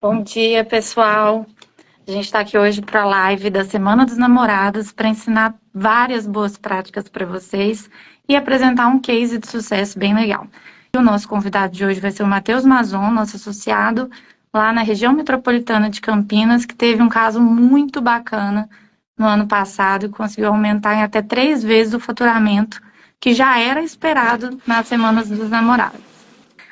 Bom dia, pessoal. A gente está aqui hoje para a live da Semana dos Namorados para ensinar várias boas práticas para vocês e apresentar um case de sucesso bem legal. E o nosso convidado de hoje vai ser o Matheus Mazon, nosso associado lá na região metropolitana de Campinas, que teve um caso muito bacana no ano passado e conseguiu aumentar em até 3 vezes o faturamento que já era esperado nas Semanas dos Namorados.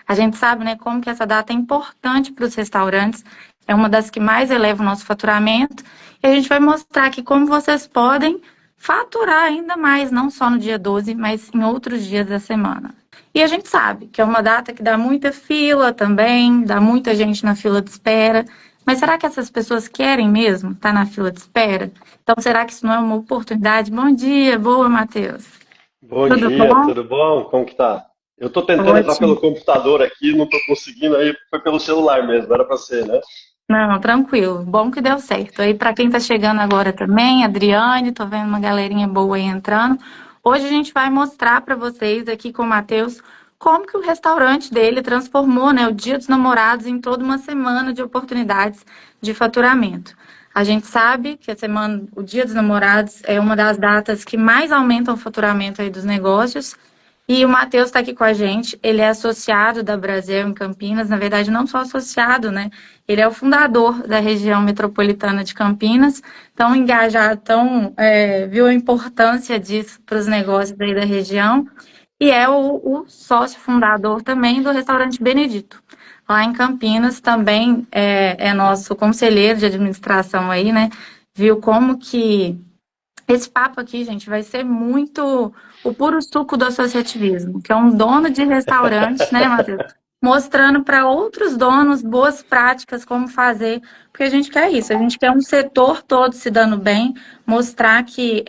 A gente sabe, né, como que essa data é importante para os restaurantes, é uma das que mais eleva o nosso faturamento, e a gente vai mostrar aqui como vocês podem faturar ainda mais, não só no dia 12, mas em outros dias da semana. E a gente sabe que é uma data que dá muita fila também, dá muita gente na fila de espera, mas será que essas pessoas querem mesmo estar na fila de espera? Então, será que isso não é uma oportunidade? Bom dia, boa, Matheus. Bom Tudo dia, bom? tudo bom? Como que tá? Eu tô tentando entrar Ótimo. pelo computador aqui, não tô conseguindo, aí foi pelo celular mesmo, era pra ser, né? Não, tranquilo. Bom que deu certo. Aí, para quem está chegando agora também, Adriane, tô vendo uma galerinha boa aí entrando. Hoje a gente vai mostrar para vocês aqui com o Matheus como que o restaurante dele transformou, né, o Dia dos Namorados em toda uma semana de oportunidades de faturamento. A gente sabe que a semana, o Dia dos Namorados é uma das datas que mais aumentam o faturamento aí dos negócios. E o Matheus está aqui com a gente, ele é associado da Brasil em Campinas, na verdade não só associado, né? Ele é o fundador da região metropolitana de Campinas, tão engajado, viu a importância disso para os negócios aí da região, e é o sócio fundador também do restaurante Benedito. Lá em Campinas também é nosso conselheiro de administração aí, né? Viu como que esse papo aqui, gente, vai ser muito o puro suco do associativismo, que é um dono de restaurante, né, Matheus? Mostrando para outros donos boas práticas, como fazer, porque a gente quer isso, a gente quer um setor todo se dando bem, mostrar que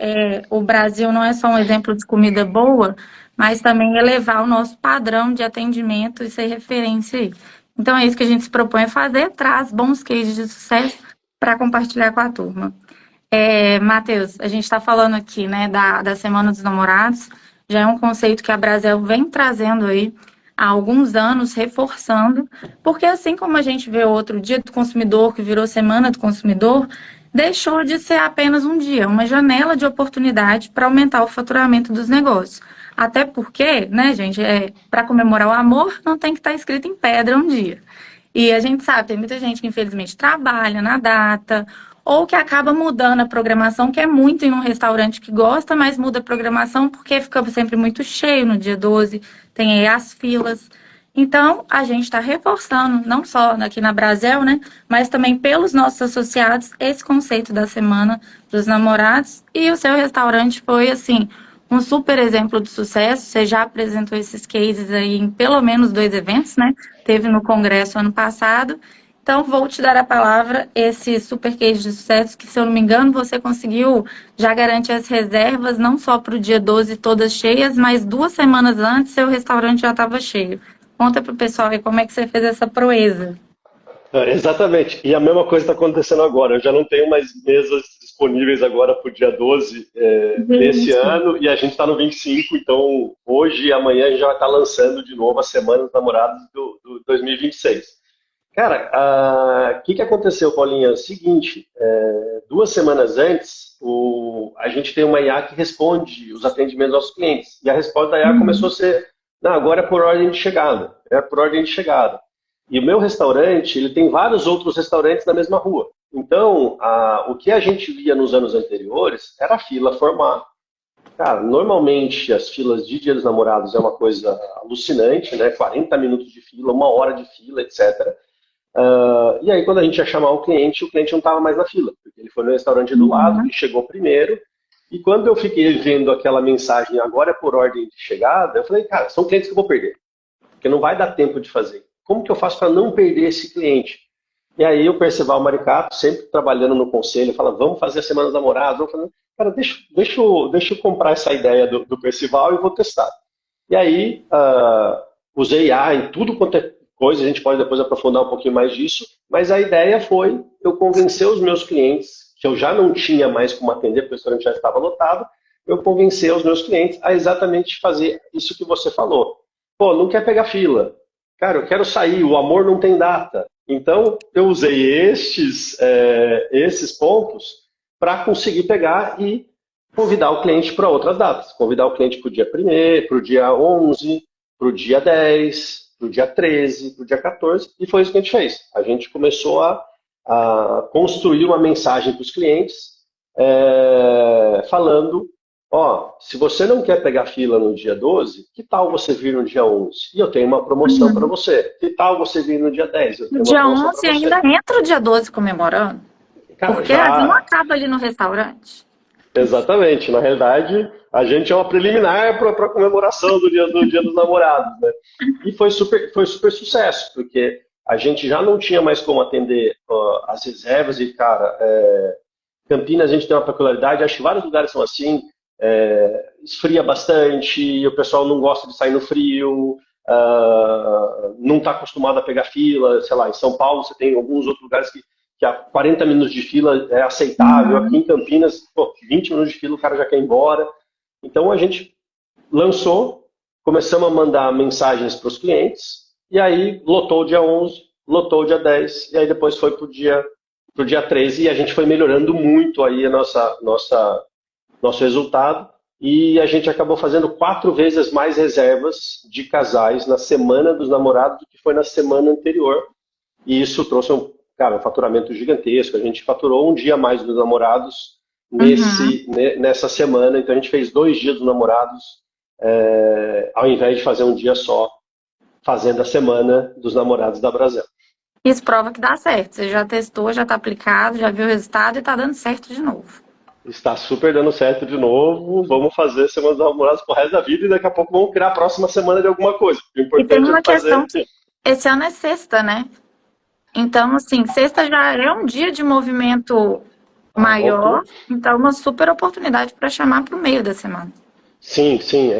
o Brasil não é só um exemplo de comida boa, mas também elevar o nosso padrão de atendimento e ser referência aí. Então é isso que a gente se propõe a fazer, traz bons cases de sucesso para compartilhar com a turma. Matheus, a gente está falando aqui, né, da Semana dos Namorados, já é um conceito que a Brasel vem trazendo aí há alguns anos, reforçando, porque assim como a gente vê outro Dia do Consumidor, que virou Semana do Consumidor, deixou de ser apenas um dia, uma janela de oportunidade para aumentar o faturamento dos negócios. Até porque, né, gente, para comemorar o amor, não tem que estar escrito em pedra um dia. E a gente sabe, tem muita gente que infelizmente trabalha na data, ou que acaba mudando a programação, que é muito em um restaurante que gosta, mas muda a programação porque fica sempre muito cheio no dia 12, tem aí as filas. Então, a gente está reforçando, não só aqui na Brasel, né, mas também pelos nossos associados, esse conceito da Semana dos Namorados. E o seu restaurante foi, assim, um super exemplo de sucesso. Você já apresentou esses cases aí em pelo menos 2 eventos, né? Teve no Congresso ano passado. Então, vou te dar a palavra, esse super case de sucesso, que, se eu não me engano, você conseguiu já garantir as reservas, não só para o dia 12 todas cheias, mas 2 semanas antes seu restaurante já estava cheio. Conta para o pessoal aí como é que você fez essa proeza. Exatamente, e a mesma coisa está acontecendo agora. Eu já não tenho mais mesas disponíveis agora para o dia 12 desse Gente, ano, e a gente está no 25, então hoje e amanhã a gente já vai estar lançando de novo a Semana dos Namorados do 2026. Cara, o que aconteceu, Paulinha? É o seguinte, 2 semanas antes, a gente tem uma IA que responde os atendimentos aos clientes. E a resposta da IA começou a ser, não, agora é por ordem de chegada. É por ordem de chegada. E o meu restaurante, ele tem vários outros restaurantes na mesma rua. Então, o que a gente via nos anos anteriores era a fila formar. Cara, normalmente as filas de Dia dos Namorados é uma coisa alucinante, né? 40 minutos de fila, 1 hora de fila, etc. E aí, quando a gente ia chamar o cliente não estava mais na fila, porque ele foi no restaurante do lado, que chegou primeiro. E quando eu fiquei vendo aquela mensagem, agora é por ordem de chegada, eu falei, cara, são clientes que eu vou perder, porque não vai dar tempo de fazer. Como que eu faço para não perder esse cliente? E aí o Percival Maricato, sempre trabalhando no conselho, fala, vamos fazer a Semana dos Namorados. Eu falei, cara, deixa eu comprar essa ideia do Percival e vou testar. E aí, usei IA em tudo quanto é coisa, a gente pode depois aprofundar um pouquinho mais disso, mas a ideia foi eu convencer os meus clientes, que eu já não tinha mais como atender, porque o restaurante já estava lotado, eu convencer os meus clientes a exatamente fazer isso que você falou. Pô, não quer pegar fila. Cara, eu quero sair, o amor não tem data. Então, eu usei esses pontos para conseguir pegar e convidar o cliente para outras datas. Convidar o cliente para o dia 1º, para o dia 11, para o dia 10, para o dia 13, para o dia 14, e foi isso que a gente fez. A gente começou a construir uma mensagem para os clientes, falando, ó, se você não quer pegar fila no dia 12, que tal você vir no dia 11? E eu tenho uma promoção para Uhum. você. Que tal você vir no dia 10? Eu No tenho uma dia promoção para 11 você. ainda entra o dia 12 comemorando, Cara, porque não já acaba ali no restaurante. exatamente. Na realidade, a gente é uma preliminar para a comemoração do dia dos Namorados, né? E foi super sucesso, porque a gente já não tinha mais como atender as reservas e, cara, Campinas a gente tem uma peculiaridade, acho que vários lugares são assim, esfria bastante, e o pessoal não gosta de sair no frio, não está acostumado a pegar fila, sei lá, em São Paulo você tem alguns outros lugares que a 40 minutos de fila é aceitável, aqui Uhum. em Campinas, pô, 20 minutos de fila o cara já quer ir embora. Então a gente lançou, começamos a mandar mensagens para os clientes, e aí lotou o dia 11, lotou o dia 10, e aí depois foi pro dia 13, e a gente foi melhorando muito aí a nosso resultado, e a gente acabou fazendo 4 vezes mais reservas de casais na semana dos namorados do que foi na semana anterior, e isso trouxe cara, um faturamento gigantesco. A gente faturou um dia a mais dos namorados Uhum. nessa semana, então a gente fez 2 dias dos namorados, ao invés de fazer um dia só, fazendo a semana dos namorados da Brasel. Isso prova que dá certo. Você já testou, já está aplicado, já viu o resultado e está dando certo de novo. Está super dando certo de novo. Vamos fazer Semana dos Namorados pro resto da vida e daqui a pouco vamos criar a próxima semana de alguma coisa. O E tem importante é uma fazer. questão que esse ano é sexta, né? Então, assim, sexta já é um dia de movimento Ah, maior, voltou. então é uma super oportunidade para chamar para o meio da semana. Sim, sim.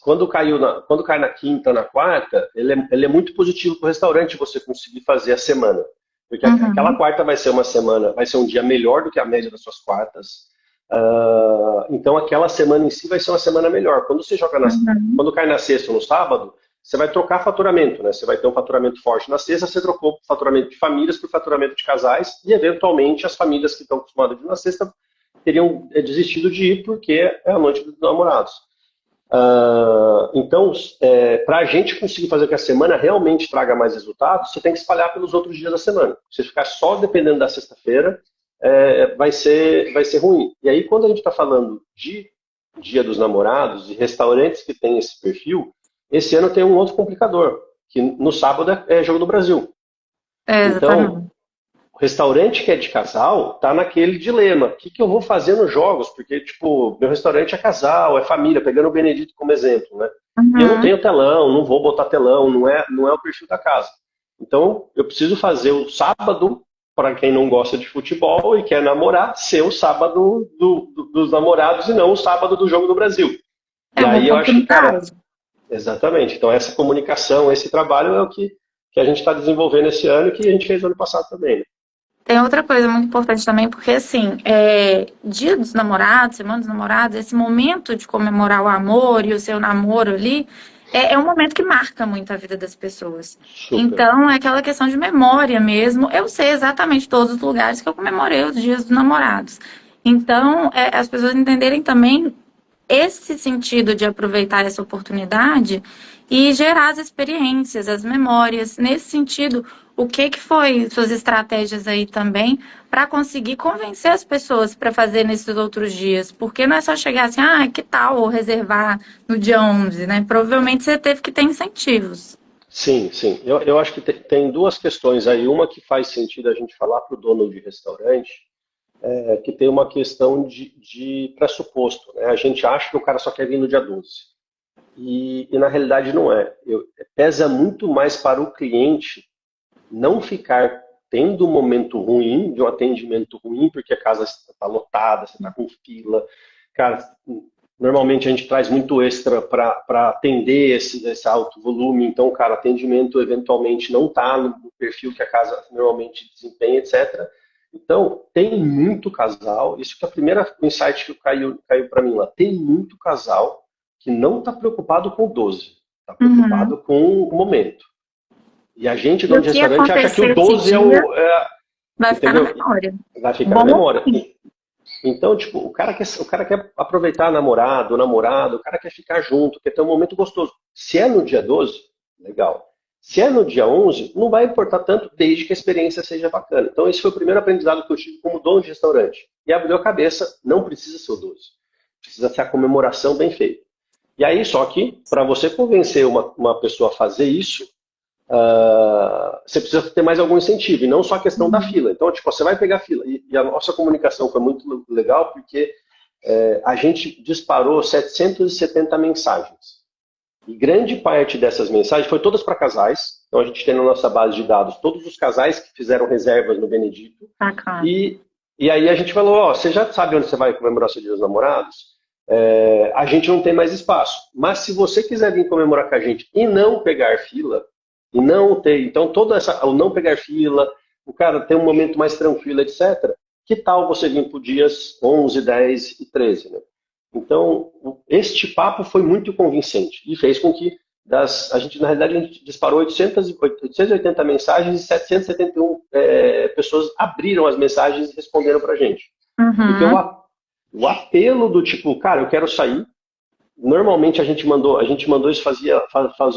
Quando cai na quinta, na quarta, ele é muito positivo para o restaurante você conseguir fazer a semana. Porque aquela Uhum, quarta vai ser uma semana, vai ser um dia melhor do que a média das suas quartas. Então aquela semana em si vai ser uma semana melhor. uhum. Quando cai na sexta ou no sábado, você vai trocar faturamento, né? Você vai ter um faturamento forte na sexta, você trocou o faturamento de famílias por faturamento de casais, e eventualmente as famílias que estão acostumadas a ir na sexta teriam desistido de ir porque é a noite dos namorados. Então, para a gente conseguir fazer que a semana realmente traga mais resultados, você tem que espalhar pelos outros dias da semana. Se ficar só dependendo da sexta-feira, vai ser ruim. E aí, quando a gente está falando de Dia dos Namorados e restaurantes que têm esse perfil, esse ano tem um outro complicador, que no sábado é Jogo do Brasil. É, Então, exatamente. o restaurante que é de casal tá naquele dilema. O que que eu vou fazer nos jogos? Porque, tipo, meu restaurante é casal, é família, pegando o Benedito como exemplo, né? E eu não Uhum. tenho telão, não vou botar telão, não é o perfil da casa. Então, eu preciso fazer o sábado, para quem não gosta de futebol e quer namorar, ser o sábado dos namorados e não o sábado do Jogo do Brasil. É E uma aí eu acho que, cara, oportunidade. exatamente. Então, essa comunicação, esse trabalho é o que a gente está desenvolvendo esse ano e que a gente fez ano passado também, né? Tem outra coisa muito importante também, porque assim, Dia dos Namorados, Semana dos Namorados, esse momento de comemorar o amor e o seu namoro ali, é um momento que marca muito a vida das pessoas. Super. Então, é aquela questão de memória mesmo. Eu sei exatamente todos os lugares que eu comemorei os Dias dos Namorados. Então, as pessoas entenderem também esse sentido de aproveitar essa oportunidade e gerar as experiências, as memórias. Nesse sentido, o que foi suas estratégias aí também para conseguir convencer as pessoas para fazer nesses outros dias? Porque não é só chegar assim, que tal ou reservar no dia 11, né? Provavelmente você teve que ter incentivos. Sim, sim. Eu acho que tem duas questões aí. Uma que faz sentido a gente falar para o dono de restaurante, que tem uma questão de pressuposto, né? A gente acha que o cara só quer vir no dia 12. E na realidade não é. Pesa muito mais para o cliente não ficar tendo um momento ruim, de um atendimento ruim, porque a casa está lotada, você está com fila. Cara, normalmente a gente traz muito extra para atender esse alto volume, então, cara, atendimento eventualmente não está no perfil que a casa normalmente desempenha, etc. Então, tem muito casal, isso que é a primeira insight que caiu para mim lá, tem muito casal que não está preocupado com o 12, está Uhum. preocupado com o momento. E a gente, E dono o de que restaurante, acha que o acontecer esse 12 é dia o... vai ficar na entendeu? memória. Vai ficar na Bom ou memória. ruim. Então, tipo, o cara quer aproveitar a namorada, o namorado, o cara quer ficar junto, quer ter um momento gostoso. Se é no dia 12, legal. Se é no dia 11, não vai importar tanto, desde que a experiência seja bacana. Então, esse foi o primeiro aprendizado que eu tive como dono de restaurante. E abriu a cabeça, não precisa ser o 12. Precisa ser a comemoração bem feita. E aí, só que, para você convencer uma pessoa a fazer isso, você precisa ter mais algum incentivo, e não só a questão da Uhum. fila. Então, tipo, você vai pegar fila. E a nossa comunicação foi muito legal, porque a gente disparou 770 mensagens. E grande parte dessas mensagens foi todas para casais. Então, a gente tem na nossa base de dados todos os casais que fizeram reservas no Benedito. Bacana. E aí a gente falou, ó, você já sabe onde você vai comemorar seu Dia dos Namorados? A gente não tem mais espaço. Mas se você quiser vir comemorar com a gente e não pegar fila, e não ter, então o não pegar fila, o cara ter um momento mais tranquilo, etc. Que tal você vir para dias 11, 10 e 13, né? Então, este papo foi muito convincente e fez com que na realidade, a gente disparou 880 mensagens e 771 pessoas abriram as mensagens e responderam para a gente. Porque Uhum. o apelo do tipo, cara, eu quero sair. Normalmente a gente mandou isso fazia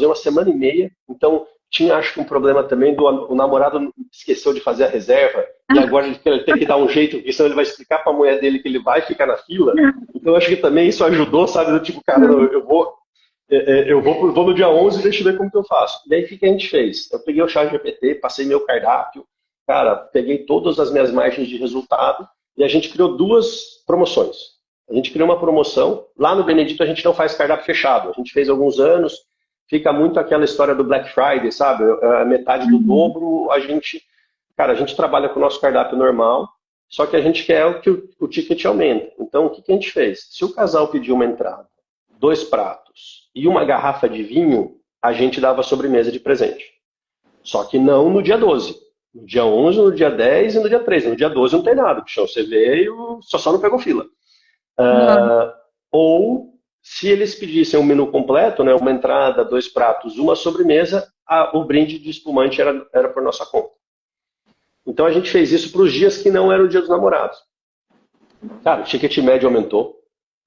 uma semana e meia. Então tinha, acho que um problema também o namorado esqueceu de fazer a reserva e agora ele tem que dar um jeito, porque senão ele vai explicar para a mulher dele que ele vai ficar na fila. Então eu acho que também isso ajudou, sabe? Do tipo, cara, não, eu vou no dia 11 e deixa eu ver como que eu faço. E aí o que a gente fez? Eu peguei o chat GPT, passei meu cardápio, cara, peguei todas as minhas margens de resultado e a gente criou duas promoções. A gente criou uma promoção. Lá no Benedito a gente não faz cardápio fechado. A gente fez alguns anos. Fica muito aquela história do Black Friday, sabe? A metade do Uhum. dobro. A gente trabalha com o nosso cardápio normal. Só que a gente quer que o ticket aumente. Então, o que a gente fez? Se o casal pediu uma entrada, 2 pratos e uma garrafa de vinho, a gente dava sobremesa de presente. Só que não no dia 12. No dia 11, no dia 10 e no dia 13. No dia 12 não tem nada. Puxão, você veio, só não pegou fila. Uhum. Ou, se eles pedissem um menu completo, né, uma entrada, 2 pratos, uma sobremesa, o brinde de espumante era por nossa conta. Então a gente fez isso para os dias que não eram o dia dos namorados. Cara, o ticket médio aumentou.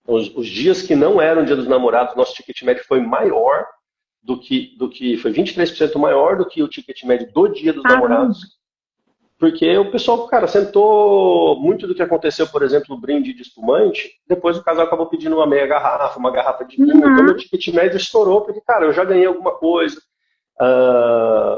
Os dias que não eram o dia dos namorados, nosso ticket médio foi maior foi 23% maior do que o ticket médio do dia dos Caramba. namorados. Porque o pessoal, cara, sentou muito do que aconteceu, por exemplo, no brinde de espumante, depois o casal acabou pedindo uma meia garrafa, uma garrafa de vinho, então meu Uhum. ticket médio estourou, porque, cara, eu já ganhei alguma coisa.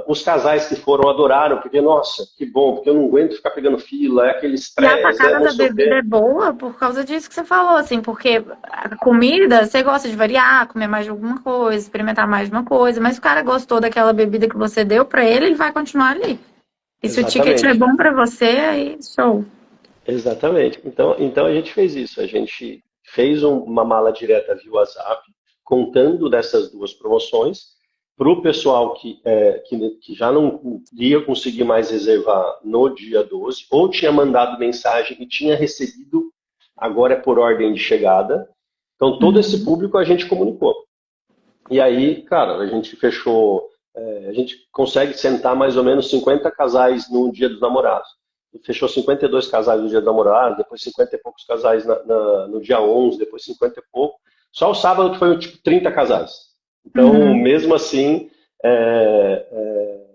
Os casais que foram adoraram, porque, nossa, que bom, porque eu não aguento ficar pegando fila, é aquele E a estresse, sacada não da sei o bebida quê. é boa por causa disso que você falou, assim, porque a comida, você gosta de variar, comer mais de alguma coisa, experimentar mais de uma coisa, mas se o cara gostou daquela bebida que você deu pra ele, ele vai continuar ali. E se o ticket é Exatamente. bom pra você, aí show. Exatamente. Então a gente fez isso. A gente fez uma mala direta via WhatsApp, contando dessas duas promoções, para o pessoal que já não ia conseguir mais reservar no dia 12, ou tinha mandado mensagem e tinha recebido, agora é por ordem de chegada. Então todo esse Uhum. público a gente comunicou. E aí, cara, a gente fechou, a gente consegue sentar mais ou menos 50 casais no Dia dos Namorados. E fechou 52 casais no Dia dos Namorados, depois 50 e poucos casais no dia 11, depois 50 e pouco. Só o sábado que foi tipo 30 casais. Então, Uhum. mesmo assim, é,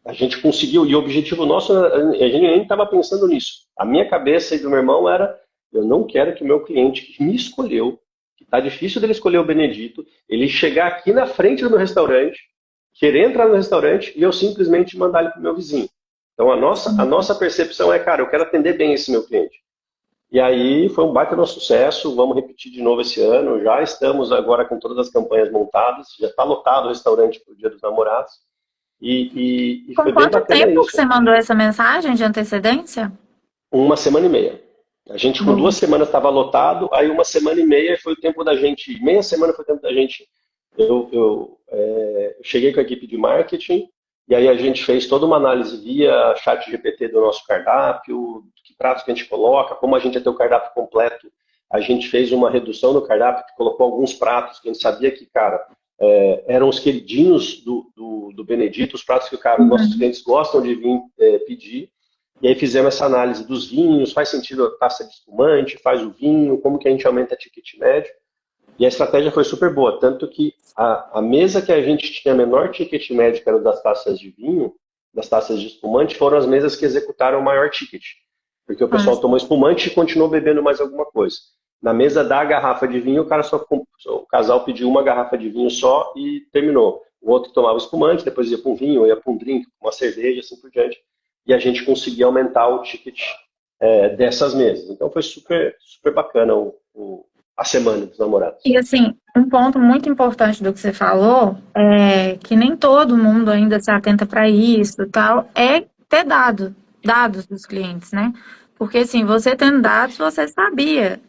a gente conseguiu. E o objetivo nosso, a gente nem estava pensando nisso. A minha cabeça e do meu irmão era: eu não quero que o meu cliente que me escolheu, que está difícil dele escolher o Benedito, ele chegar aqui na frente do meu restaurante, querer entrar no restaurante e eu simplesmente mandar ele para o meu vizinho. Então a nossa percepção é, cara, eu quero atender bem esse meu cliente. E aí foi um baita no sucesso, vamos repetir de novo esse ano. Já estamos agora com todas as campanhas montadas, já está lotado o restaurante para o Dia dos Namorados. E Com foi bem quanto bacana tempo que isso. você mandou essa mensagem de antecedência? Uma semana e meia. A gente com Boa. 2 semanas estava lotado, aí uma semana e meia foi o tempo da gente, meia semana foi o tempo da gente. Eu cheguei com a equipe de marketing e aí a gente fez toda uma análise via chat GPT do nosso cardápio, que pratos que a gente coloca, como a gente ia ter o cardápio completo. A gente fez uma redução no cardápio, que colocou alguns pratos que a gente sabia que, cara, eram os queridinhos do Benedito, os pratos que, cara, os nossos clientes gostam de vir pedir. E aí fizemos essa análise dos vinhos, faz sentido a taça de espumante, faz o vinho, como que a gente aumenta a ticket médio. E a estratégia foi super boa, tanto que a mesa que a gente tinha menor ticket médio, que era das taças de vinho, das taças de espumante, foram as mesas que executaram o maior ticket. Porque o pessoal tomou espumante e continuou bebendo mais alguma coisa. Na mesa da garrafa de vinho, o casal pediu uma garrafa de vinho só e terminou. O outro tomava espumante, depois ia para um vinho, ia para um drink, uma cerveja, assim por diante. E a gente conseguia aumentar o ticket dessas mesas. Então foi super, super bacana a semana dos namorados. E assim, um ponto muito importante do que você falou é que nem todo mundo ainda se atenta para isso e tal, é ter dados dos clientes, né? Porque assim, você tendo dados, você sabia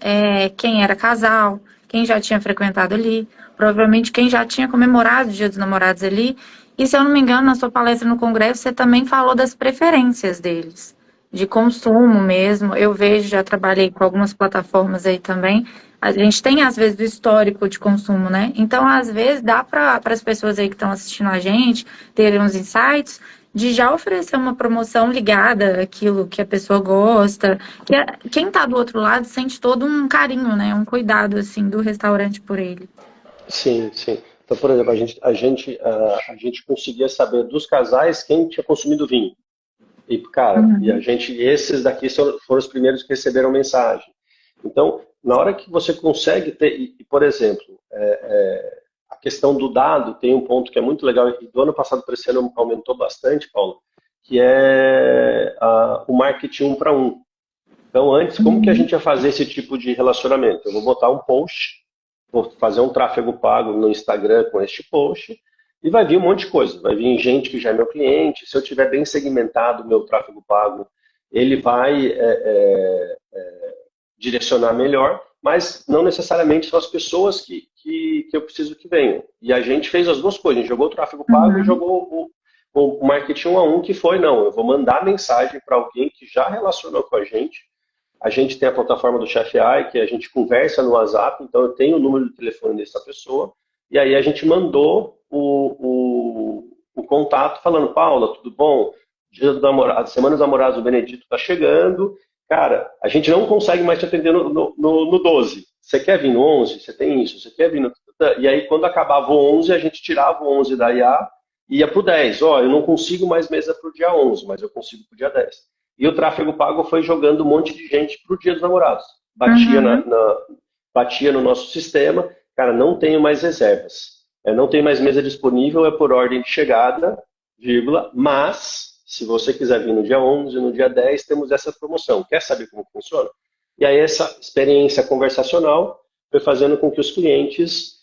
quem era casal, quem já tinha frequentado ali, provavelmente quem já tinha comemorado o Dia dos Namorados ali. E se eu não me engano, na sua palestra no Congresso, você também falou das preferências deles, de consumo mesmo. Eu vejo, já trabalhei com algumas plataformas aí também. A gente tem, às vezes, o histórico de consumo, né? Então, às vezes, dá para as pessoas aí que estão assistindo a gente terem uns insights de já oferecer uma promoção ligada àquilo que a pessoa gosta. Quem está do outro lado sente todo um carinho, né? Um cuidado, assim, do restaurante por ele. Sim, sim. Então, por exemplo, a gente conseguia saber dos casais quem tinha consumido vinho. E, cara, esses daqui foram os primeiros que receberam mensagem. Então, na hora que você consegue ter, por exemplo, a questão do dado tem um ponto que é muito legal, e do ano passado para esse ano aumentou bastante, Paulo, que é o marketing 1 para 1. Então, antes, como que a gente ia fazer esse tipo de relacionamento? Eu vou botar um post, vou fazer um tráfego pago no Instagram com este post, e vai vir um monte de coisa. Vai vir gente que já é meu cliente. Se eu tiver bem segmentado o meu tráfego pago, ele vai direcionar melhor, mas não necessariamente são as pessoas que eu preciso que venham. E a gente fez as duas coisas. A gente jogou o tráfego pago e jogou o marketing 1 a 1, que foi, não, eu vou mandar mensagem para alguém que já relacionou com a gente. A gente tem a plataforma do Chef AI, que a gente conversa no WhatsApp, então eu tenho o número de telefone dessa pessoa, e aí a gente mandou o contato falando, Paula, tudo bom? Dia do namorado, Semana dos Namorados do Benedito está chegando. Cara, a gente não consegue mais te atender no 12. Você quer vir no 11? Você tem isso. Você quer vir no... E aí, quando acabava o 11, a gente tirava o 11 da IA e ia para o 10. Ó, eu não consigo mais mesa para o dia 11, mas eu consigo para o dia 10. E o tráfego pago foi jogando um monte de gente para o Dia dos Namorados. Batia no nosso sistema. Cara, não tenho mais reservas. Não tem mais mesa disponível, é por ordem de chegada, vírgula, mas se você quiser vir no dia 11, no dia 10, temos essa promoção. Quer saber como funciona? E aí essa experiência conversacional foi fazendo com que os clientes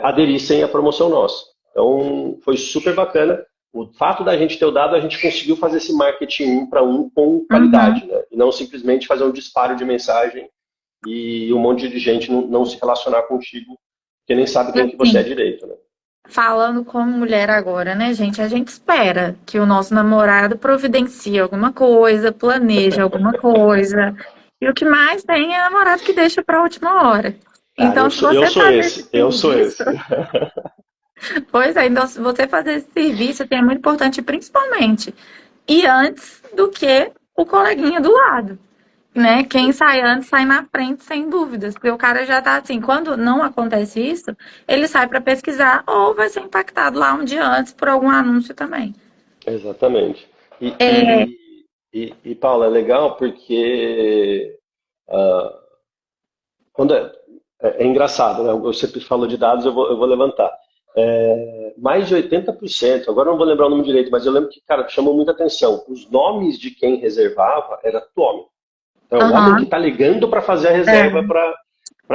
aderissem à promoção nossa. Então, foi super bacana. O fato da gente ter o dado, a gente conseguiu fazer esse marketing 1 para 1 com qualidade, né? E não simplesmente fazer um disparo de mensagem e um monte de gente não se relacionar contigo, porque nem sabe quem que você é direito, né? Falando como mulher agora, né, gente? A gente espera que o nosso namorado providencie alguma coisa, planeje alguma coisa. E o que mais tem é namorado que deixa para a última hora. Então, se você fazer eu sou esse. Pois é, então se você fazer esse serviço, é muito importante, principalmente, e antes do que o coleguinha do lado. Né? Quem sai antes sai na frente, sem dúvidas. Porque o cara já tá assim, quando não acontece isso, ele sai para pesquisar ou vai ser impactado lá um dia antes por algum anúncio também. Exatamente. E Paula, é legal porque quando é engraçado, né? Eu sempre falo de dados, eu vou levantar. Mais de 80%, agora não vou lembrar o nome direito, mas eu lembro que, cara, chamou muita atenção. Os nomes de quem reservava era tudo homem. Então, o homem que está ligando para fazer a reserva para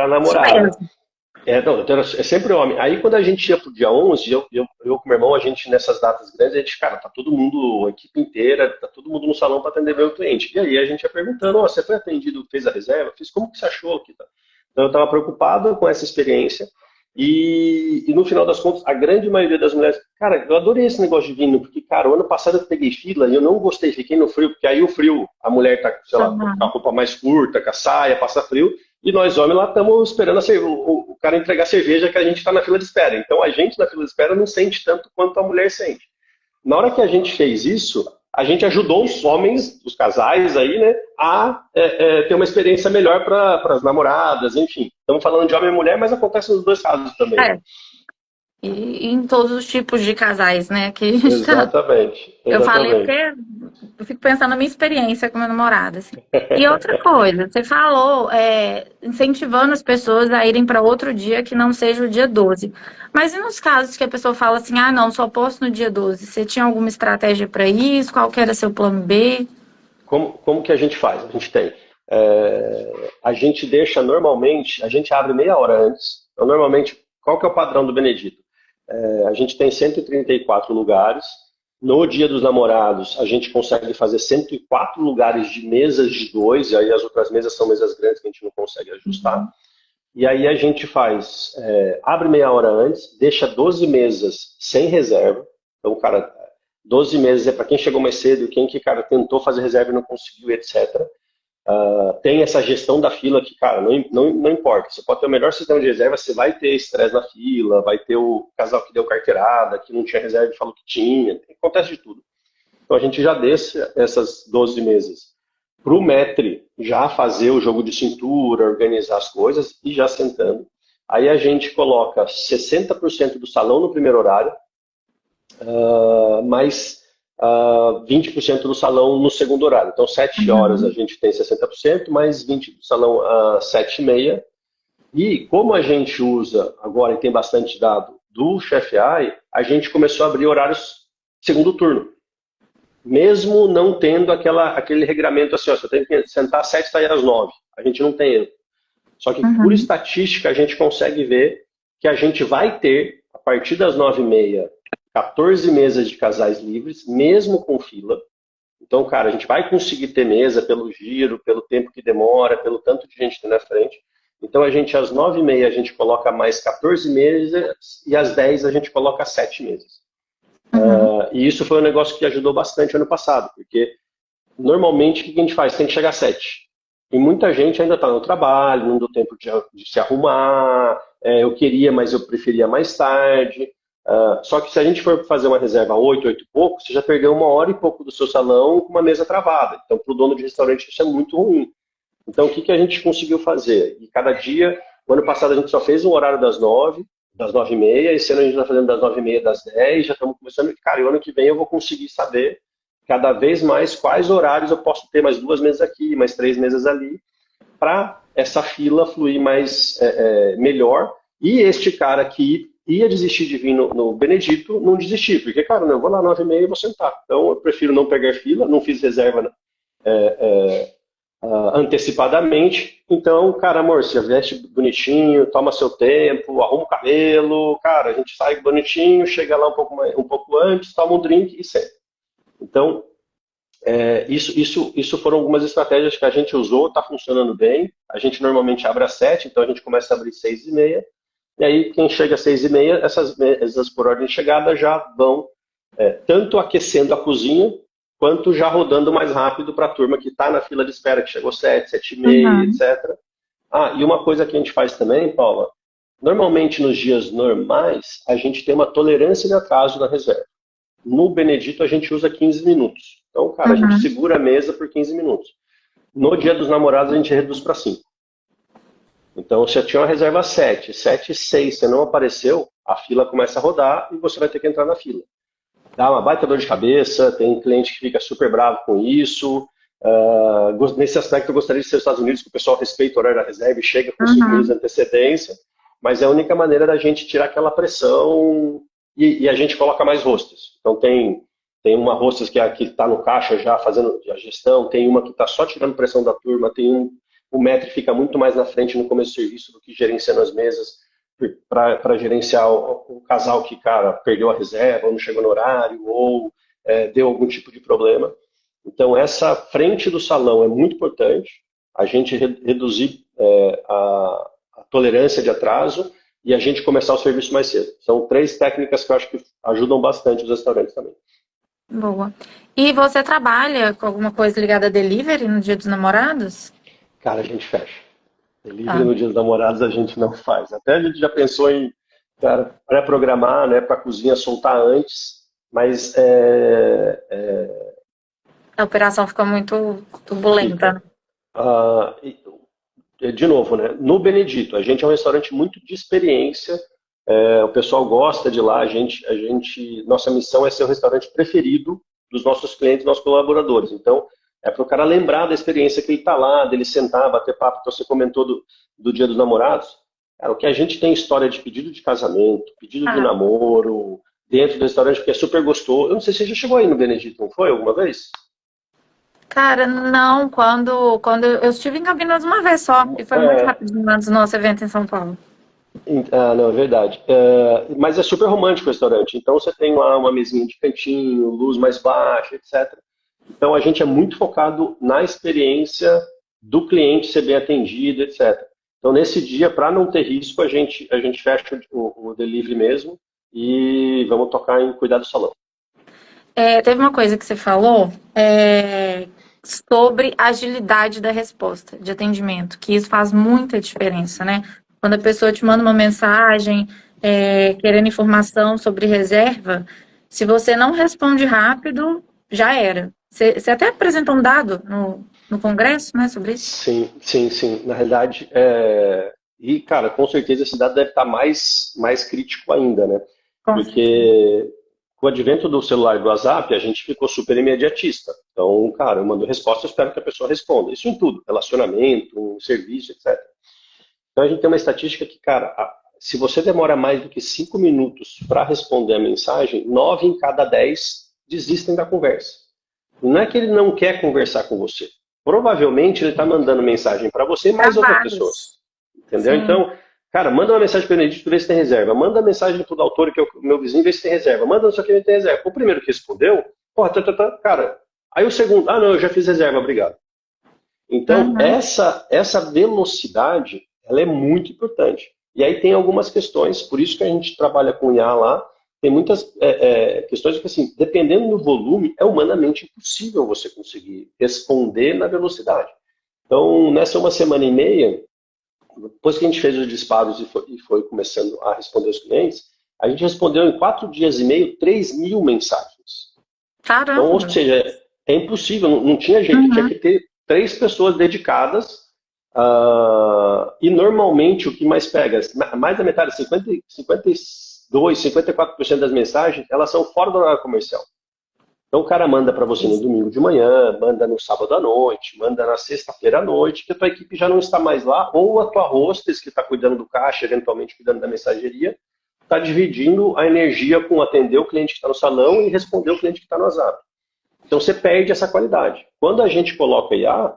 a namorada. É sempre homem. Aí, quando a gente ia para o dia 11, eu com meu irmão, a gente, nessas datas grandes, a gente, cara, tá todo mundo, a equipe inteira, tá todo mundo no salão para atender meu cliente. E aí a gente ia perguntando, você foi atendido, fez a reserva? Fiz, como que você achou? Então, eu estava preocupado com essa experiência. E no final das contas, a grande maioria das mulheres, cara, eu adorei esse negócio de vinho, porque, cara, o ano passado eu peguei fila e eu não gostei, fiquei no frio, porque aí o frio, a mulher tá, sei lá, com a roupa mais curta, com a saia, passa frio, E nós homens lá estamos esperando o cara entregar a cerveja que a gente está na fila de espera. Então a gente na fila de espera não sente tanto quanto a mulher sente. Na hora que a gente fez isso, a gente ajudou os homens, os casais aí, né, a ter uma experiência melhor para as namoradas, enfim. Estamos falando de homem e mulher, mas acontece nos dois casos também. É. E em todos os tipos de casais, né? Que a gente tá. Exatamente, Eu falei exatamente. porque eu fico pensando na minha experiência com meu namorado, assim. E outra coisa, você falou, incentivando as pessoas a irem para outro dia que não seja o dia 12. Mas e nos casos que a pessoa fala assim, ah, não, só posso no dia 12? Você tinha alguma estratégia para isso? Qual que era seu plano B? Como que a gente faz? A gente tem. A gente deixa normalmente, a gente abre meia hora antes. Então, normalmente, qual que é o padrão do Benedito? A gente tem 134 lugares. No Dia dos Namorados, a gente consegue fazer 104 lugares de mesas de dois, e aí as outras mesas são mesas grandes que a gente não consegue ajustar. E aí a gente faz, abre meia hora antes, deixa 12 mesas sem reserva. Então, cara, 12 meses é para quem chegou mais cedo, quem que, cara, tentou fazer reserva e não conseguiu, etc. Tem essa gestão da fila que, cara, não importa. Você pode ter o melhor sistema de reserva, você vai ter estresse na fila, vai ter o casal que deu carteirada, que não tinha reserva e falou que tinha. Acontece de tudo. Então a gente já deixa essas 12 mesas para o maître já fazer o jogo de cintura, organizar as coisas e já sentando. Aí a gente coloca 60% do salão no primeiro horário, mais 20% do salão no segundo horário. Então, 7 horas a gente tem 60%, mais 20% do salão às 7h30. E como a gente usa agora e tem bastante dado do ChefAI, a gente começou a abrir horários segundo turno. Mesmo não tendo aquele regramento assim, ó, você tem que sentar às 7 e sair às 9. A gente não tem. Só que por estatística a gente consegue ver que a gente vai ter, a partir das 9h30, 14 mesas de casais livres, mesmo com fila. Então, cara, a gente vai conseguir ter mesa pelo giro, pelo tempo que demora, pelo tanto de gente que tem na frente. Então, a gente, às 9h30, a gente coloca mais 14 mesas e às 10 a gente coloca 7 mesas. E isso foi um negócio que ajudou bastante ano passado, porque normalmente o que a gente faz? Tem que chegar às 7. E muita gente ainda está no trabalho, não deu tempo de se arrumar, eu queria, mas eu preferia mais tarde. Só que se a gente for fazer uma reserva 8 e pouco, você já perdeu 1 hora e pouco do seu salão com uma mesa travada. Então, para o dono de restaurante, isso é muito ruim. Então, o que a gente conseguiu fazer? E cada dia, o ano passado a gente só fez um horário das 9, das 9h30, esse ano a gente está fazendo das 9h30, das 10, já estamos começando. Cara, e o ano que vem eu vou conseguir saber cada vez mais quais horários eu posso ter mais 2 mesas aqui, mais 3 mesas ali, para essa fila fluir mais melhor. E este cara que ia desistir de vir no Benedito, não desistir, porque, cara, eu vou lá 9h30 e vou sentar. Então, eu prefiro não pegar fila, não fiz reserva antecipadamente. Então, cara, amor, você veste bonitinho, toma seu tempo, arruma o cabelo, cara, a gente sai bonitinho, chega lá um pouco antes, toma um drink e senta. Então, isso foram algumas estratégias que a gente usou, está funcionando bem. A gente normalmente abre às 7, então a gente começa a abrir 6h30. E aí, quem chega às 6h30, essas mesas por ordem de chegada já vão tanto aquecendo a cozinha, quanto já rodando mais rápido para a turma que está na fila de espera, que chegou 7, 7h30, etc. E uma coisa que a gente faz também, Paula, normalmente nos dias normais, a gente tem uma tolerância de atraso na reserva. No Benedito, a gente usa 15 minutos. Então, cara, a gente segura a mesa por 15 minutos. No Dia dos Namorados, a gente reduz para 5. Então, se eu tinha uma reserva 7, 7h06, você não apareceu, a fila começa a rodar e você vai ter que entrar na fila. Dá uma baita dor de cabeça, tem cliente que fica super bravo com isso. Nesse aspecto, eu gostaria de ser os Estados Unidos, que o pessoal respeita o horário da reserva e chega com 5 minutos de antecedência, mas é a única maneira da gente tirar aquela pressão e a gente coloca mais hostes. Então, tem uma hostess que está no caixa já fazendo a gestão, tem uma que está só tirando pressão da turma, o maître fica muito mais na frente no começo do serviço do que gerenciando as mesas, para gerenciar o casal que, cara, perdeu a reserva, ou não chegou no horário, ou deu algum tipo de problema. Então, essa frente do salão é muito importante, a gente reduzir a tolerância de atraso e a gente começar o serviço mais cedo. São 3 técnicas que eu acho que ajudam bastante os restaurantes também. Boa. E você trabalha com alguma coisa ligada a delivery no Dia dos Namorados? Cara, a gente fecha. Delivery Ah, no Dia dos Namorados a gente não faz. Até a gente já pensou em, cara, pré-programar, né, para a cozinha soltar antes, mas a operação ficou muito turbulenta, fica. né? Ah, de novo, né, no Benedito, a gente é um restaurante muito de experiência, o pessoal gosta de lá, nossa missão é ser o restaurante preferido dos nossos clientes, nossos colaboradores. Então, é para o cara lembrar da experiência que ele está lá, dele sentar, bater papo. Então, você comentou do Dia dos Namorados. Cara, o que a gente tem história de pedido de casamento, pedido de Ah, namoro, dentro do restaurante, porque é super gostoso. Eu não sei se você já chegou aí no Benedito, não foi alguma vez? cara, não, quando eu estive em Campinas uma vez só, e foi muito É, rapidinho antes do nosso evento em São Paulo. não, é verdade. Mas é super romântico o restaurante. Então você tem lá uma mesinha de cantinho, luz mais baixa, etc. Então a gente é muito focado na experiência do cliente ser bem atendido, etc. Então nesse dia, para não ter risco, a gente fecha o delivery mesmo e vamos tocar em cuidar do salão. Teve uma coisa que você falou sobre a agilidade da resposta de atendimento, que isso faz muita diferença, né? Quando a pessoa te manda uma mensagem querendo informação sobre reserva, se você não responde rápido, já era. Você até apresentou um dado no congresso, né, sobre isso? Sim, sim, sim. Na realidade, e cara, com certeza esse dado deve estar mais crítico ainda, né? Com certeza. Porque com o advento do celular e do WhatsApp, a gente ficou super imediatista. Então, cara, eu mando resposta, eu espero que a pessoa responda. Isso em tudo, relacionamento, serviço, etc. Então, a gente tem uma estatística que, cara, se você demora mais do que 5 minutos para responder a mensagem, 9 em cada 10 desistem da conversa. Não é que ele não quer conversar com você. Provavelmente ele está mandando mensagem para você e Para mais outras vários. pessoas. Entendeu? Sim. Então, cara, manda uma mensagem para o Benedito, vê se tem reserva. Manda mensagem para o doutor, que é o meu vizinho, vê se tem reserva. Manda não sei o que, ele tem reserva. O primeiro que respondeu, pô, cara. Aí o segundo, não, eu já fiz reserva, obrigado. Então, Uhum. essa velocidade, ela é muito importante. E aí tem algumas questões, por isso que a gente trabalha com IA lá, tem muitas questões que, assim, dependendo do volume, é humanamente impossível você conseguir responder na velocidade. Então, nessa uma semana e meia, depois que a gente fez os disparos e foi começando a responder os clientes, a gente respondeu em 4 dias e meio 3.000 mensagens. Então, ou Caramba. seja, é impossível, não tinha jeito, tinha Uhum. que ter 3 pessoas dedicadas, e normalmente o que mais pega, mais da metade, 52, 54% das mensagens, elas são fora do horário comercial. Então o cara manda para você no domingo de manhã, manda no sábado à noite, manda na sexta-feira à noite, que a tua equipe já não está mais lá, ou a tua hostess que está cuidando do caixa, eventualmente cuidando da mensageria, está dividindo a energia com atender o cliente que está no salão e responder o cliente que está no WhatsApp. Então você perde essa qualidade. Quando a gente coloca IA,